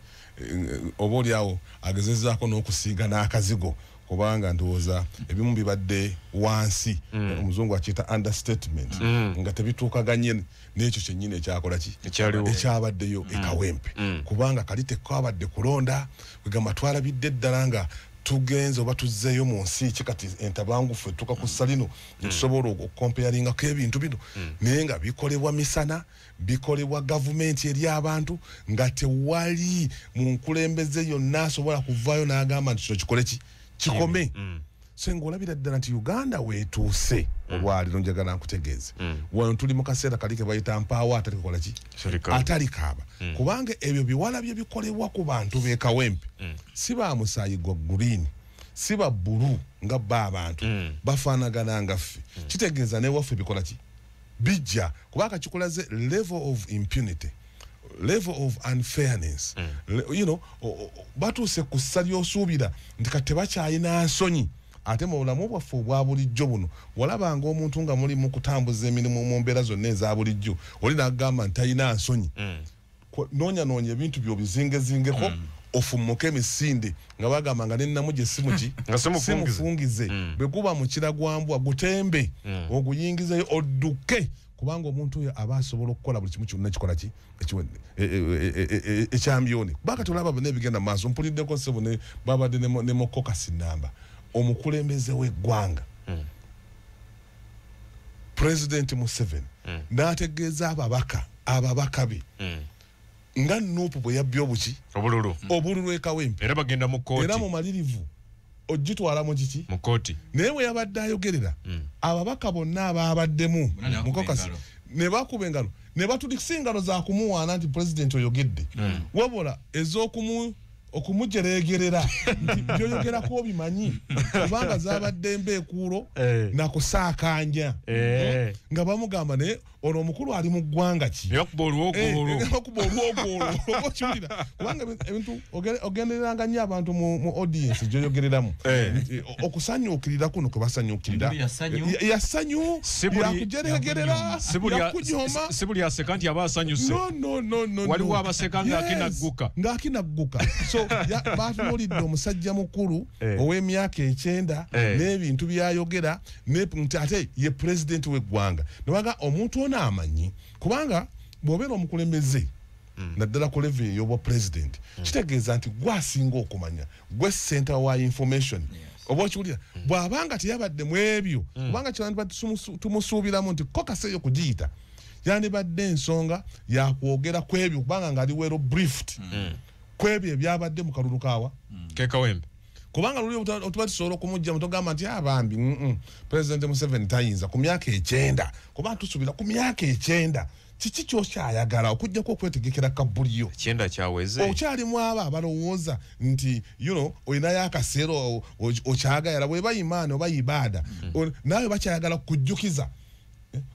oba oliawo agezezzaako n'okusiiga n'akazigo kubanga ndowooza ebimu bibadde wansi omuzungu akiyita understatement nga tebituukaganye n'ekyo kyennyini ekyakola ki ekyabaddeyo e Kawempe kubanga kali tekwabadde kulonda kwegamba twalabidde ddala nga tugenze oba tuzzeeyo mu nsi ki kati entabangufu etuuka ku salino tusobola okukompeyaringako ebintu bino naye nga bikolebwa misana bikolebwa gavumenti eri abantu nga tewali mu nkulembeze yonna asobola kuvaayo n'agamba nti kino kikole ki kikome so ng'olabira ddala nti Uganda weetuuse olwaliro njagala nkutegeeze wano tuli mu kaseera kali ke bayita mpaawo atali kukola ki atali kaaba kubanga ebyo biwala bye bikolebwa ku bantu b'e Kawempe si ba musaayi gwa green si ba bbulu nga bba abantu bafaanagana nga ffe kitegeeza n'ewaffe bikola ki bijja kubanga kikulaze level of impunity level of unfairness batuuse ku ssa ly'osuubira nti kati tebakyalina nsonyi ate mu bulamu bwaffe obwa bulijjo buno walabanga omuntu nga muli mu kutambuza emirimu mu mbeera zonna eza bulijjo oli n'agamba nti talina nsonyi noonya ebintu by'obizingezingeko ofumuke emisinde nga bagamba nga nennamu gye simufungize bwe guba mu kiragwambwa gutembe oguyingizeyo odduke kubanga omuntu oyo aba asobola okukola buli kimu kyonna kikola ki ekyambyone kubanga tolaba n'ebigenda maaso mpuliddeko ssebo babadde ne mokokasi namba omukulembeze w'eggwanga President Museveni n'ategeeza ababaka be nga Nuupu bwe yabbye obululu e Kawempe era bagenda mu kkooti era mu malirivu ogitwala mu kiki mu kkooti naye bwe yabadde ayogerera ababaka bonna ababaddemu mukokasi ne bakuba engalo ne batudikisa engalo za kumuwaana nti pulezidenti oyogedde wabula okumujeregerera byoyogera ko bimanyi kubanga zabadde mbeekuulo na kusaakanja nga bamugamba ne ono omukulu ali mu ggwanga ki yakuba olwogolo kubanga ebintu ogendereranga nnyo abantu mu audience gyoyogereramu okusanyukirira kuno kwe basanyukirira yasanyu yakujeregerera yakujoma si buli aseka nti aba asanyuse waliwo abaseka ng'akinagguka so batunuulidde omusajja mukulu ow'emyaka 9 n'ebintu byayogera nti ate ye pulezidenti w'eggwanga nebaga omuntu ono amanyi kubanga bw'obeera omukulembeze naddala ku level ey'obwa pulezidenti kitegeeza nti gwasinga okumanya gwe center wa information oba okiwulira bw'abanga teyabadde mu ebyo kubanga kyandibadde tumusuubiramu nti ko kaseeyo kugiyita yandibadde ensonga yakwogera ku ebyo kubanga ngaali wero briefed kwebyo ebyabadde mu kalulu kaawa kekawembe kubanga luli otuba tusobola okumujja mutogamba nti abambi President Museveni tayinza ku myaka 9 kubanga tusuubira ku myaka 9 kiki kyokyayagala okujjako okwetegekera kabuliyo 9 kyaweze okyalimu abo abalowooza nti olinayo akaseera okyagayala bweba imaani oba ibaada naawe bakyayagala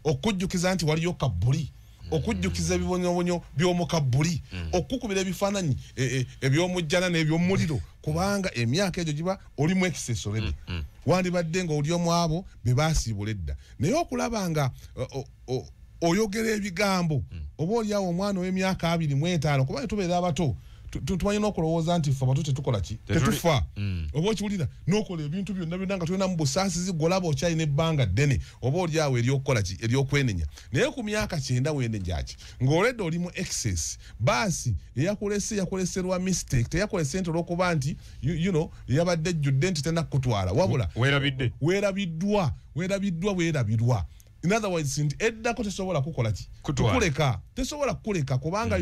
okujjukiza nti waliyo kabuli okujjukiza ebibonyobonyo by'omukabuli okukubira ebifaananyi eby'omujjana n'eby'omuliro kubanga emyaka egyo giba olimu excess already wandibadde nga oli omu abo be baasiibula edda naye okulaba nga oyogera ebigambo oba oliawo omwana ow'emyaka 25 kubanga tubeera abato tumanyi n'okulowooza nti ffe abato tetukola ki tetufa oba okiwulira n'okola ebintu byonna nga tulina mu busaasizi golaba okyalina ebbanga ddene oba oliawo ery'okukola ki ery'okwenenya naye ku myaka 9 weenenjaki ng'oledde oli mu excess baasi yakuleserwa mistake teyakolese nti olw'okuba nti yabadde ejjudde nti tenakutwala wabula weerabirwa in other words nti eddako tesobola kukola ki kukuleka tesobola kukuleka kubanga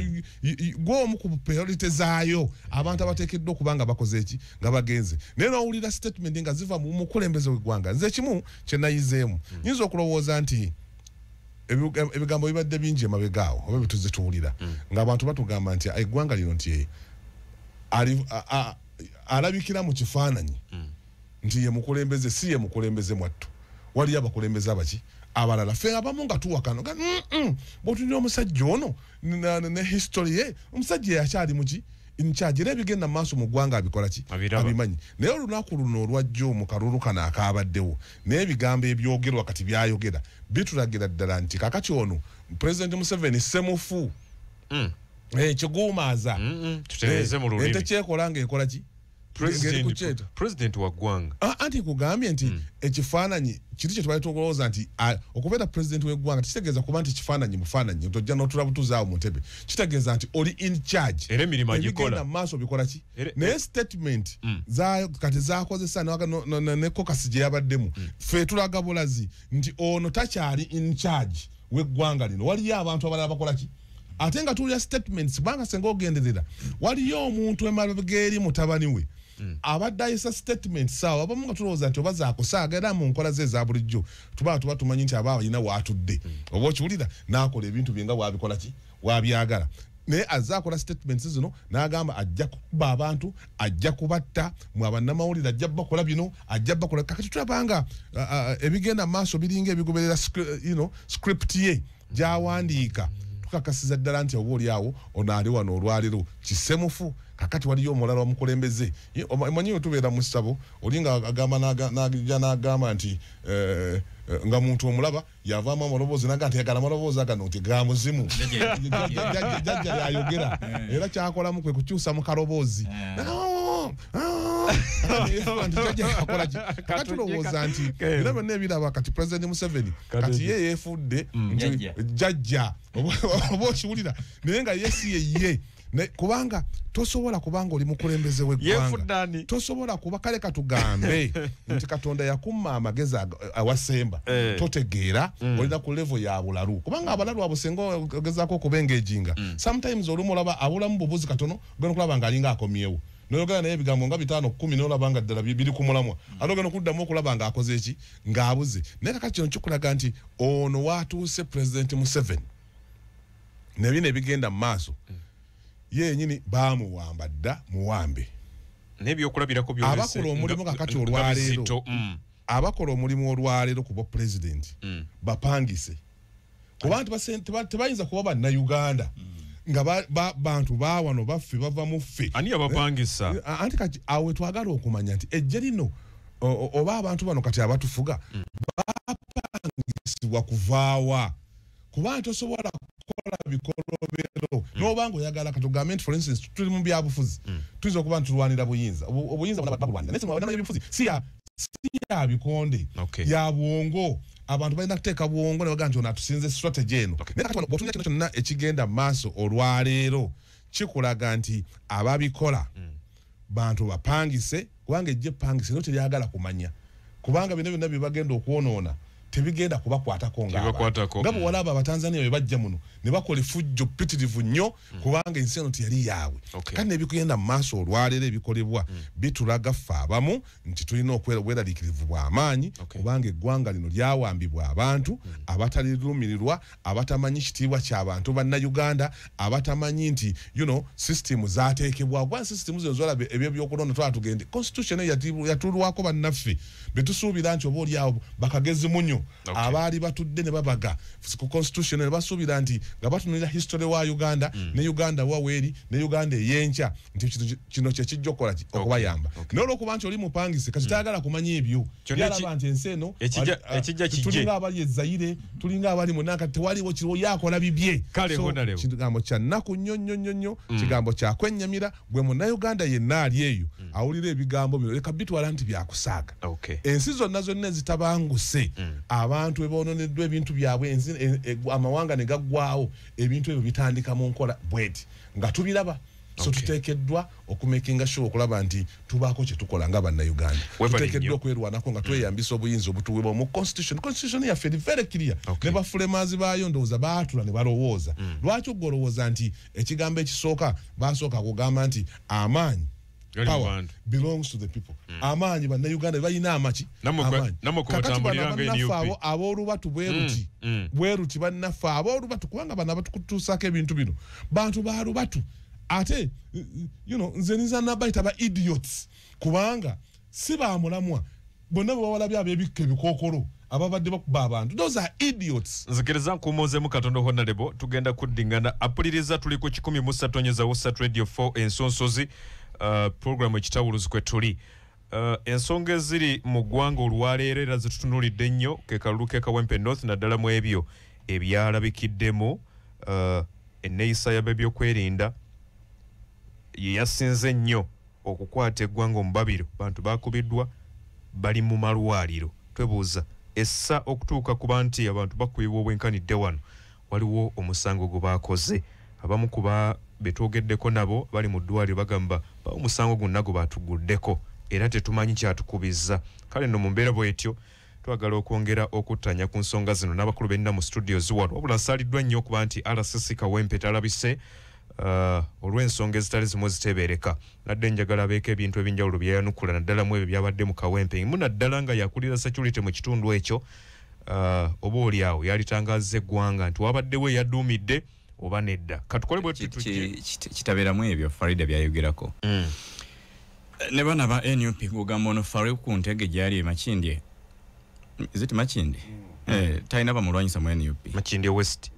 gw'omu ku priority zaayo abantu abateekeddwa okubanga bakoze eki nga bagenze naye n'owulira statement nga ziva mu mukulembeze w'eggwanga nze kimu kye nayizeemu nyinza okulowooza nti ebigambo bibadde bingi emabegaawo oba bituze tuwulira ng'abantu batugamba nti eggwanga lino nti alabikira mu kifaananyi nti ye mukulembeze si ye mukulembeze mwattu waliyo abakulembeze abaki abalala ffe abamu nga tuwakano bw'otulira omusajja ono ne history ye omusajja yakyali muki incharge era ebigenda mu maaso mu ggwanga abikola ki abimanyi naye olunaku luno olwajjo mu kalulu kano akaabaddewo naye ebigambo ebyogerwa kati byayogera bitulagira ddala nti kakati ono President Museveni semufu kiguumaaza tekyekola ng'ekola ki President wa ggwanga anti kugambye nti ekifaananyi kiri kye twali tukulowooza nti okubeera president w'eggwanga kitegeeza kuba nti kifaananyi bufaananyi tojja n'otula butuzaawo mu ntebe kitegeeza nti oli in charge era emirimu agikola mu maaso bikola ki naye statement kati zakozesa ne kokasi gye yabaddemu ffe tulaga bulazi nti ono takyali in charge w'eggwanga lino waliyo abantu abalala bakola ki ate nga tulya statements banga senga ogenderera waliyo omuntu emabega eri mutabani we abadde ayisa statement saawa abamu nga tulowooza nti oba zakusaaga era mu nkola ze eza bulijjo tuba tumanyi nti aba alina waatudde oba okiwulira n'akola ebintu bye nga wabikola ki wabyagala naye azze akola statements zino n'agamba ajja kukuba abantu ajja kubatta mu abannamawulire ajja bakola bino ajja bakola kakati tulabanga ebigenda mu maaso biringa ebigoberera script ye gy'awandiika kakasiza ddala nti oba oliawo ono ali wano olwaliro kisemufu kakati waliyo omulala wamukulembeze omanyi wetubeera mu ssabo oli nga n'agamba nti nga muntu omulaba yavaamu amaloboozi naga nti yagala amaloboozi agano nti ga muzimu jjajja yayogera era kyakolamu kwe kukyusa mu kaloboozi kakati tulowooza nti era byonna ebiraba kati President Museveni kati ye yeefudde jjajja oba okiwulira naye nga yesi ye kubanga tosobola kubanga oli mukulembeze w'eggwanga tosobola kuba kale katugambe nti Katonda yakumma amagezi awasemba totegeera olina ku level ya bulalu kubanga abalalu abo senga ogezaako okubengeejinga sometimes olumu olaba abulamu bubuzi katono ogenda okulaba nga alinga akomyewo noyogera naye ebigambo nga 5-10 n'olaba nga ddala biri ku mulamwa ate ogenda okuddamu okulaba nga akoze eki ng'abuze naye kakati kino kikulaga nti ono waatuuse President Museveni nebino ebigenda mu maaso ye nyini bamuwamba dda muwambe nebyo okulabirako byose abakola omulimu kakati olwaleero abakola omulimu olwaleero kuba president bapangise kubantu tebayinza kuba bannayuganda nga bantu bawano baffe bava mu ffe ani abapangisa anti kati awe twagala okumanya nti ejje lino oba abantu bano kati abatufuga bapangisibwa kuvaawa kuba tosobola kukola bikolobero n'obanga oyagala katugambe nti for instance tuli mu byabufuzi tuyinza okuba ntulwanira buyinza obuyinza babulwanira naye mu byabufuzi si ya bikonde ya bwongo abantu balina kuteeka bwongo ne baga nti ono atusinze strategy eno naye kati bw'otunya kino kyonna ekigenda maaso olwaleero kikulaga nti ababikola bantu bapangise kubanga ejje pangise no teryagala kumanya kubanga bino byonna bibagenda okwonoona tebigenda kubakwatako nga bwe walaba abatanzania bwe bajja muno ne bakola effujjo ppitirivu nnyo kubanga ensi eno teyali yaabwe kandi nebigenda mu maaso olwaleero ebikolebwa bitulaga ffe abamu nti tulina obweraliikirivu bw'amaanyi kubanga eggwanga lino lyawambibwa abantu abatalirumirirwa abatamanyi kitiibwa ky'abantu bannayuganda abatamanyi nti sisitimu zaateekebwa kuba sisitimu zino zolaba ebyo byokulonda twala tugende constitution yatulwako bannaffe betusuubira nti oba oli awo bakagezi munyo abaali batudde ne babaga ku constitution ne basuubira nti nga batunulira history wa Uganda ne Uganda waweeri ne Uganda eyenkya nti kino kye kijja okubayamba naye olw'okuba nti oli mupangise kati tayagala kumanya ebyo yalaba nti ensi eno tulinga abali ezaire tulinga abali munaka tewaliwo kiriwo yakola bibye kigambo kya nnaku nnyo kigambo kya kwennyamira gwe munnayuganda yenna ali eyo awulira ebigambo bino leka bitwala nti byakusaaga ensi zonna ezitabanguse abantu eboononeddwa ebintu byabwe amawanga ne gaggwawo ebintu ebyo bitandika mu nkola bweti nga tubiraba so tuteekeddwa okumakinga sure okulaba nti tubaako kye tukola nga bannayuganda tuteekeddwa okwerwanako nga tweyambisa obuyinza obutuweebwa mu constitution yaffe eri very clear ne bafulemazi baayo ndowooza baatula ne balowooza lwaki ogolowooza nti ekigambo ekisooka basooka kugamba nti amaanyi power belongs to the people amaanyi bannayuganda balina amaki kakati bannaffe aboolubatu bweruti bannaffe aboolubatu kubanga bano abatukutuusaako ebintu bino bantu balubatu ate nze niza nabayita ba idiots kubanga si bamulamwa bonna bwe bawalabye ab'ebikka ebikookolo ababadde bakuba abantu those are idiots nzikiriza nkumoozemu katondo honorable tugenda kuddingana apuliriza tuli ku 103.3 Radio 4 ensonsozi program ekitawuluzi kwe tuli ensonga eziri mu ggwanga olwaleero era zitutunuulidde nnyo ke kalulu ke Kawempe North naddala mu ebyo ebyalabikiddemu enneeyisa y'ebyokwerinda yasinze nnyo okukwata eggwanga omubabiro bantu bakubiddwa bali mu malwaliro twebuuza essa okutuuka kuba nti abantu bakubibwa obwenkanidde wano waliwo omusango gwe baakoze abamu kuba betwogeddeko nabo bali mu ddwaliro bagamba omusango gwonna gwe batuguddeko era tetumanyi kyatukubizza kale nno mu mbeera bwetyo twagala okwongera okuttanya ku nsonga zino n'abakulu benna mu studios wano wabula nsaaliddwa nnyo okuba nti RCC Kawempe talabise olw'ensonga ezitali zimu zitebeereka nadde njagala abeeko ebintu ebinjawulo byeyanukula naddala mu ebyo byabadde mu Kawempe mu naddala nga yakulira security mu kitundu ekyo oba oli awo yalitangaza eggwanga nti wabaddewo eyaduumidde oba nedda katukole bwe kitabeeramu ebyo Farida byayogerako ne bana ba NUP kugamba ono Farid ku ntege gyali emakindye iziti makindi talina bamulwanyisa mu NUP makindye west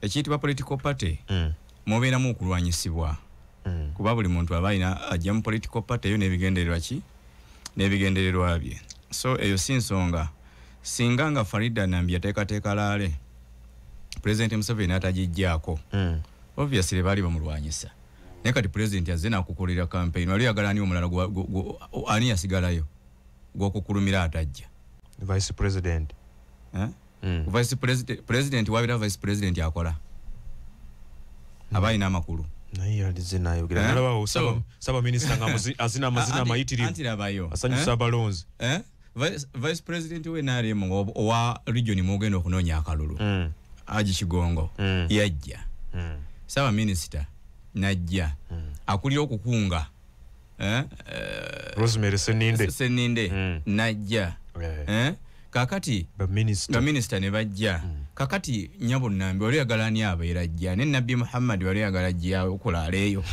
ekiyitibwa political party mubeeramu okulwanyisibwa kuba buli muntu aba alina ajja mu political party eyo n'ebigendererwa ki n'ebigendererwa bye so eyo si nsonga singa nga Farida Nambi yateekateeka laale President Museveni atagijjaako obviously baali bamulwanyisa naye kati president yazze n'akukulira campaign wali yagala ani omulala ani yasigalayo gw'okukulumira atajja vice president vice president wabira vice president yakola abayina amakulu naye yalize nayogera nalabawo saba minister nga azina amazina amayitirivu asanyusa abalonzi vice president we NRM owa region mugenda okunoonya akalulu Aji Kigongo yajja saba minister najja akulira okukunga Rosemary Seninde najja kakati minister ne bajja kakati nyabo nambi wali agalani abeera ajja ne Nabbi Muhammad wali agalajja okola leeyo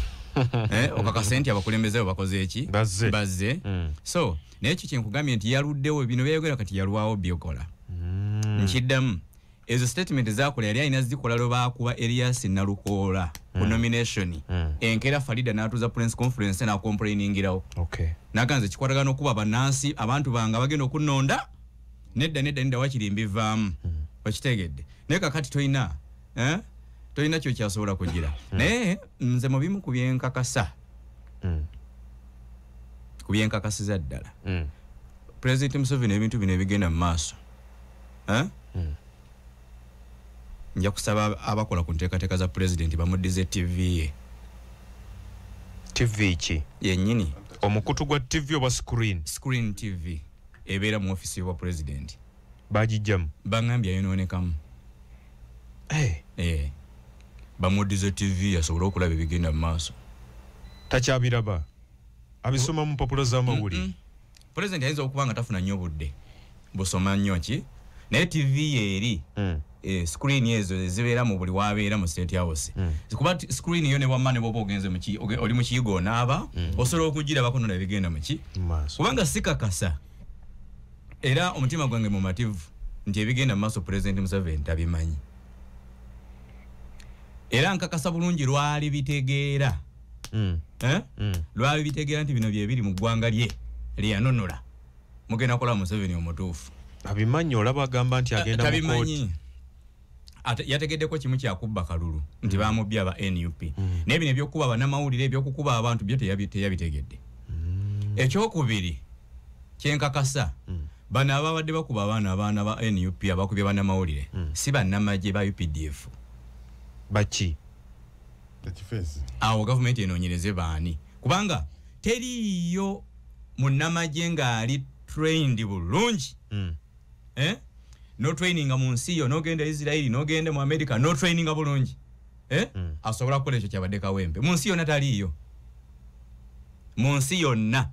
okaka senti abakulembeze bakoze eki bazze so n'ekyo kyenkugambye nti yaluddewo bino byayogera kati yalwawo byokola nkiddamu ezo statement zakola yali alina zikola lwe baakuba Elias Nalukoola ku nomination enkera Farida n'atuza press conference na complainingira naganze kikwatagana okuba bannansi abantu banga bagenda okunonda nedda wakiri mbivaamu okitegedde naye kakati toyina kyo kyasobola kugira naye nze mu bimu ku byenkakasa ku byenkakasiza ddala President Museveni ebintu bino ebigenda mu maaso nja kusaba abakola ku nteekateeka za president bamuddize TV ki yennyini omukutu gwa TV oba screen TV ebeera mu office wa president bagijjamu bangambye ayonoonekamu bamuddize TV asobole okulaba ebigenda mu maaso takyabiraba abisoma mu mpapula z'amawulire president ayinza okuba nga tafuna nnyo budde busoma nnyo ki naye TV yeeri screen ezo zibeera mu buli wabeera mu State House kuba screen yo ne bwamane bwoba ogenze oli mu kiyigo onaaba osobola okugirabako nona ebigenda mu ki kubanga sikakasa era omutima gwange mumativu nti ebigenda mu maaso President Museveni tabimanyi era nkakasa bulungi lwali bitegeera lwali bitegeera nti bino bye biri mu ggwanga lye lyanonola mugenda kola Museveni omutuufu abimanyi olaba agamba nti agenda mu kooti yategeddeko kimu kyakubba kalulu nti bamubye aba NUP naye bino ebyokuba bannamawulire ebyokukuba abantu byo teyabitegedde ekyokubiri kyenkakasa bano ababadde bakuba abaana ba NUP abakubye bannamawulire si bannamagye ba UPDF baki awo gavumenti enoonyereze baani kubanga teriyo munnamagye ng'ali trained bulungi no training mu nsi yo nogenda Israeli nogenda mu America no training bulungi asobola kukola ekyo kyabadde kawempe mu nsi yonna taliyo mu nsi yonna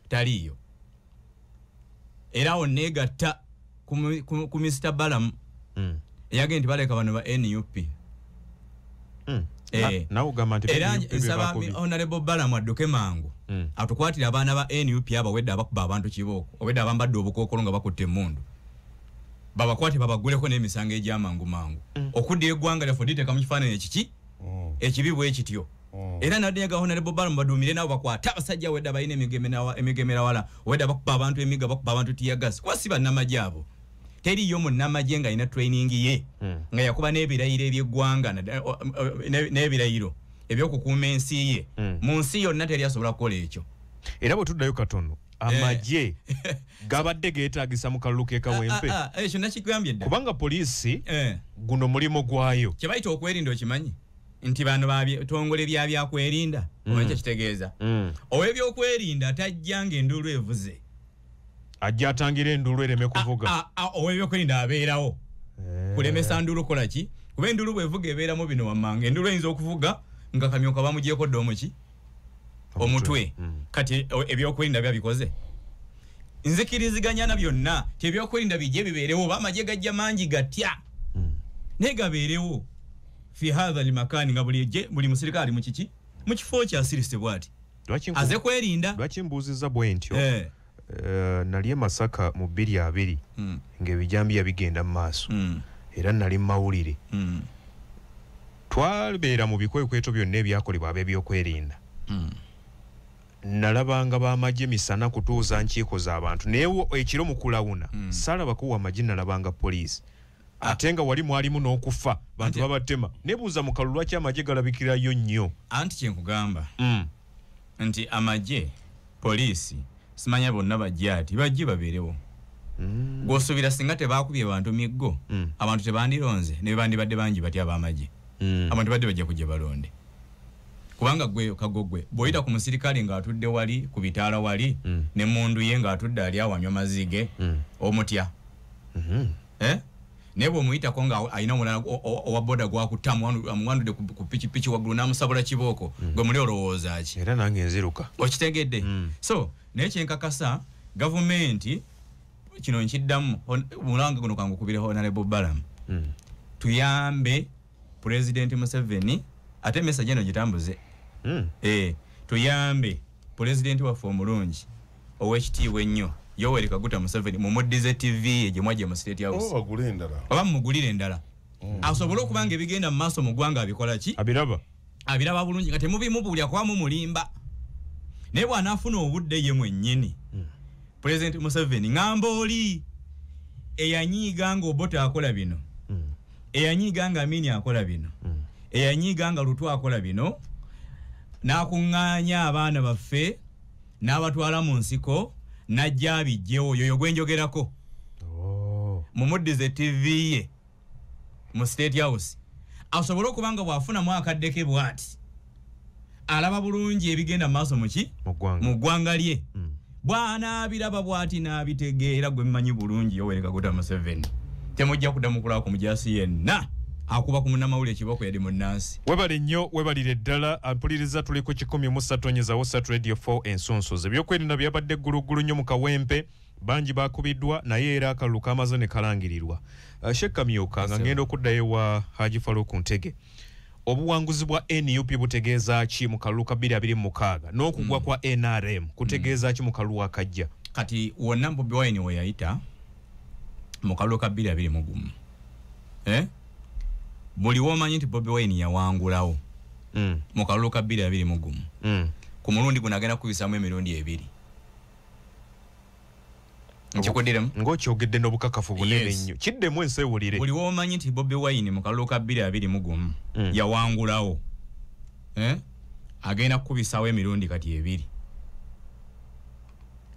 taliyo era onegatta ku Mr. Balam yagenda baleka bano ba NUP era nsaba Honorable Balam adduke mangu atukwatira abaana ba NUP abawedde abakuba abantu kibooko obedde abambadde obukookolo nga bakutte emmundu babakwate babaguleko n'emisango egy'amangu mangu okuddira eggwanga lyaffe liteeka mu kifaananyi ekiki ekibi bwe kityo era naddenyaga Honorable Balam baduumire nabo bakwate abasajja wedde abalina emigemera wala wedde abakuba abantu emiga bakuba abantu tiyagasi kuba si bannamagye abo teriyo munnamagye nga alina training ye nga yakuba n'ebirayiro eby'eggwanga n'ebirayiro ebyokukuuma ensi ye mu nsi yonna teri asobola kukola ekyo era bwe tuddayo katono amagye gabadde geetaagisa mu kalulu k'ekawempe ekyo nakigambye dda kubanga poliisi guno mulimo gwayo kye bayita okwerinda okimanyi nti bano tongole byakwerinda oba ekyo kitegeeza ow'ebyokwerinda tajja ng'enduulu evuze ajja atangira enduulu ereme kuvuga ow'ebyokwerinda abeerawo kulemesa nduulu kola ki kuba enduulu bwevuga ebeeramu bino wammanga enduulu eyinza okuvuga nga kamyoka bamugyeko dda omuki omutwe kati ebyokwerinda byabikoze nzikiriziganya na byonna tebyokwerinda bijje bibeerewo oba amagye gajja mangi gatya naye gabeerewo fi hadha limakani nga buli musirikale mukiki mu kifo kyasirise bwati aze kwerinda lwaki mbuuziza bwe ntyo nali e Masaka mu 2020 ng'ebijambiya bigenda mu maaso era nali mu mawulire twabeera mu bikwekweto byonna ebyakolebwa ab'ebyokwerinda nalabanga b'amagye misana kutuuza nkiiko z'abantu naye ekiro mu kulawuna saalabako w'amagye nalabanga poliisi ate nga wali mwalimu n'okufa bantu babatema nebuuza mu kalulu lwaki amagye galabikirayo nnyo anti kyenkugamba nti amagye poliisi simanya bonna bajja ati bajje babeerewo gw'osuubira singa tebaakubye bantu miggo abantu tebandironze ne bandibadde bangi batya ab'amagye abantu badde bajja kujja balonde kubanga gwe kagogwe bw'oyita ku musirikale ng'atudde wali ku bitaala wali ne mundu ye ng'atudde ali awanywa mazige omutya naye bw'omuyitako nga alina omulala owa boda gwakutta amuwandudde ku pikipiki waggulu n'amusabula kibooko gwe muli olowooza ki era nange nziruka okitegedde so naye kyenkakasa gavumenti kino nkiddamu mulanga guno kangukubira Honorable Balam tuyambe President Museveni ate message eno gitambuze tuyambe President waffe omulungi owekitiibwa ennyo Yoweri Kaguta Museveni mumuddize TV ejimwaje mu State House oba mugulire endala asobole okubanga ebigenda mu maaso mu ggwanga abikola ki abiraba bulungi nga temubimubulya kwamu mulimba naye bw'anaafuna obudde ye mwennyini President Museveni ngamba oli eyanyiiga nga Obote akola bino eyanyiiga nga Amini akola bino eyanyiiga nga Lutwa akola bino n'akuŋŋaanya abaana baffe n'abatwala mu nsiko najja abijjewo yoyo gwenjogerako mumuddize TV ye mu State House asobole okubanga bw'afunamu akaddeke bw'ati alaba bulungi ebigenda mu maaso mu ggwanga lye bw'anaabiraba bw'ati n'abitegeera gwe mmanyi bulungi Yoweri Kaguta Museveni temujja kuddamu kulaba ku mujaasi yenna akuba ku munnamawulire kiboko yali munnansi webale nnyo webalire ddala ampuliriza tuli ku 13 onyezawo Sat Radio 4 ensonsoze ebyokwerinda byabadde ggulugulu nnyo mu kawempe bangi bakubiddwa naye era akalulu kamaze ne kalangirirwa Sheikh Kamyuka nga ngenda okuddayo wa Haji Farouk Ntege obuwanguzi bwa NUP butegeeza ki mu kalulu ka 2026 n'okugwa kwa NRM kutegeeza ki mu kalulu akajja kati wonna Bobi Wine we yayita mu kalulu ka 2021 buli womanyi nti Bobi Wine yawangulawo mu kalulu ka 2021 ku mulundi guno agenda kubisamu emirundi ebiri nchikodiremu ngokyogedde n'obukakafu bunene nnyo kiddemu ensewulire buli womanyi nti Bobi Wine mu kalulu ka 2021 yawangulawo agenda kubisawo emirundi kati ebiri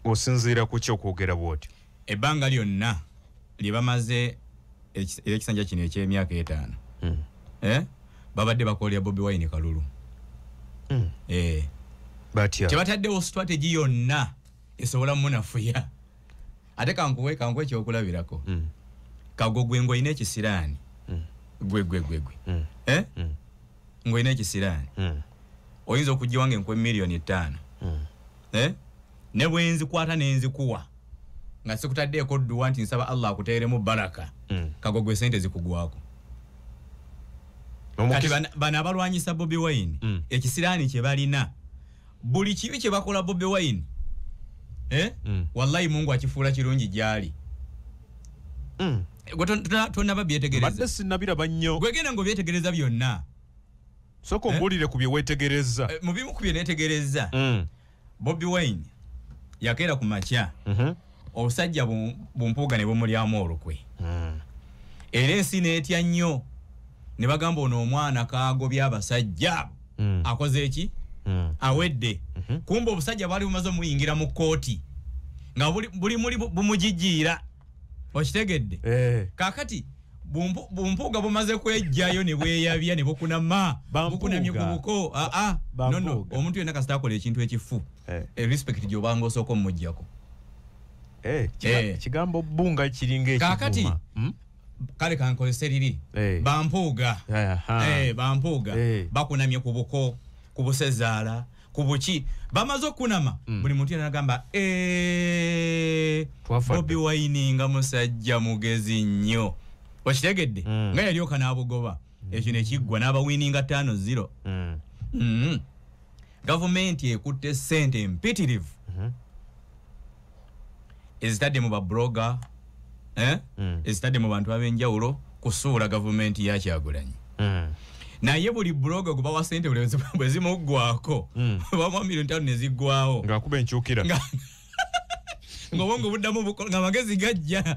osinziira ku kyokwogera bwoti ebbanga lyonna lye bamaze ekisanja kino eky'emyaka 5 babadde bakolera Bobi Wine kalulu tebataddewo strategy yonna esobola munafuya ate kankuwe ekyokulabirako kagogwe ng'olina ekisiraani gwe ng'olina ekisiraani oyinza okujja wange enkwe miliyoni 5 ne bwe nzikwata ne nzikuwa nga sikutaddeeko dduwa nti nsaba Allah akuteeremu baraka kagogwe sente zikugwako kati bano abalwanyisa Bobi Wine ekisiraani kye balina buli kibi kye bakola Bobi Wine wallahi Mungu akifuula kirungi gyali tonna babyetegereza badde sinnabiraba nnyo gwegenda ng'obyetegereza byonna soko mbulire ku bye weetegereza mu bimu ku bye neetegereza Bobi Wine yakeera ku makya obusajja bumpuuga ne bumulyamu olukwe era ensi neetya nnyo ne bagamba ono omwana kaagobye abasajja akoze eki awedde kumbe obusajja bali bumaze omuyingira mu kooti nga buli muli bumujijjiira okitegedde kaakati bumpuuga bumaze kwejjayo ne bweyabya ne bukunama bukunamye ku buko nono omuntu yenna kasita akola ekintu ekifu respect gy'obanga osooka omujjako kigambo bbunga kiringa ekivuma kaakati kale kankozese liri bampuuga bampuuga bakunamye ku buko ku busezaala ku buki bamaze okunama buli muntu yenna agamba Bobi Wine nga musajja mugezi nnyo okitegedde nga yalyoka n'abugoba ekyo ne kiggwa n'abawininga 5-0 gavumenti ekutte ssente empitirivu ezitadde mu babloga ezitadde mu bantu ab'enjawulo kusuula gavumenti ya Kyagulanyi naye buli bloga gwe bawa ssente bwe zimuggwako bamuwa miliyoni 5 ne ziggwawo ng'akuba enkyukira ng'obwongo buddamu nga magezi gajja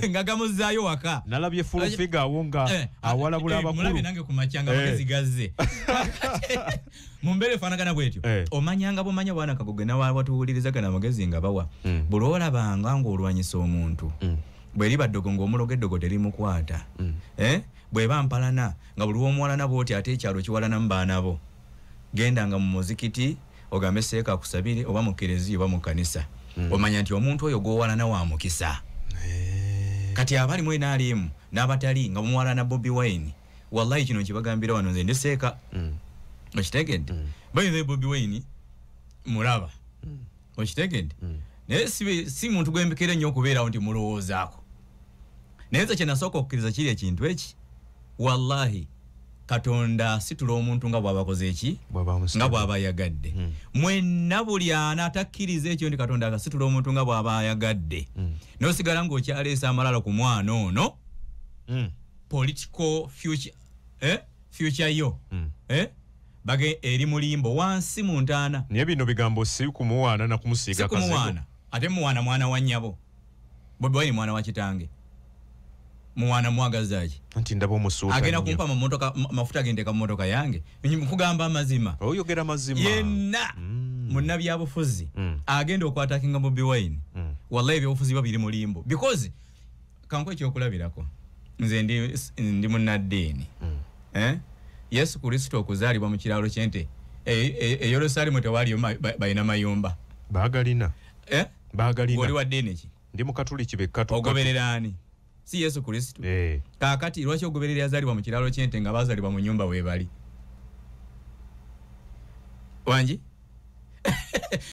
nga gamuzaayo waka nalabye fulufiga awo nga awalabula abakulu mulabye nange ku makya nga magezi gazze mu mbeera efaanagana bwetyo omanyanga bumanya bwana Kagoge nawatuwulirizagana amagezi nga bawa buli olabanga ng'olwanyisa omuntu bwe liba ddogo ng'omuloga eddogo terimukwata bwe bampalana nga buli w'omuwalana bw'oti ate ekyalo kiwalana mu baana bo gendanga mu muzikiti ogambe seeka akusabire oba mu kereziya oba mu kanisa omanya nti omuntu oyo gw'owalana wa mukisa kati abali mu NRM n'abatali nga muwalana Bobi Wine wallahi kino kibagambira wano nze ndi seeka okitegedde bayinza Bobi Wine mulaba okitegedde naye si muntu gwembikira nnyo okubeerawo nti mulowoozaako naye nze kye nasooka okukkiriza kiri ekintu eki wallahi Katonda situla omuntu nga bw'abakoze eki nga bw'aba yagadde mwenna buli anaatakkiriza ekyo ndi Katonda akasitula omuntu nga bw'aba yagadde n'osigala ng'okyaleesa amalala ku mwana ono political future yo bage eri mulimbo wansi mu ntaana niye bino bigambo si kumuwaana na kumusiiga kazigo kumuwaana ate muwaana mwana wa nnyabo Bobi Wine mwana wa kitange muwana mwagazaji anti ndabo musuuta agenda kumpa mafuta agende ka motoka yange nkugamba amazima oyogera mazima yenna munnabi abufuzi agenda okwatakinga Bobi Wine wallahi byobufuzi babiri mulimbo because kanko ekyokulabirako nze ndi munnaddiini Yesu Kristo okuzaalibwa mu kiralo kyente Yerusalemu tewali bayina mayumba baagalina baagalina oli wa ddiini ki ndi mu katuliki bekkatu ogobererani si Yesu Kristo kakati lwaki ogoberera yazaalibwa mu kiralo kyente nga bazaalibwa mu nyumba we bali wanji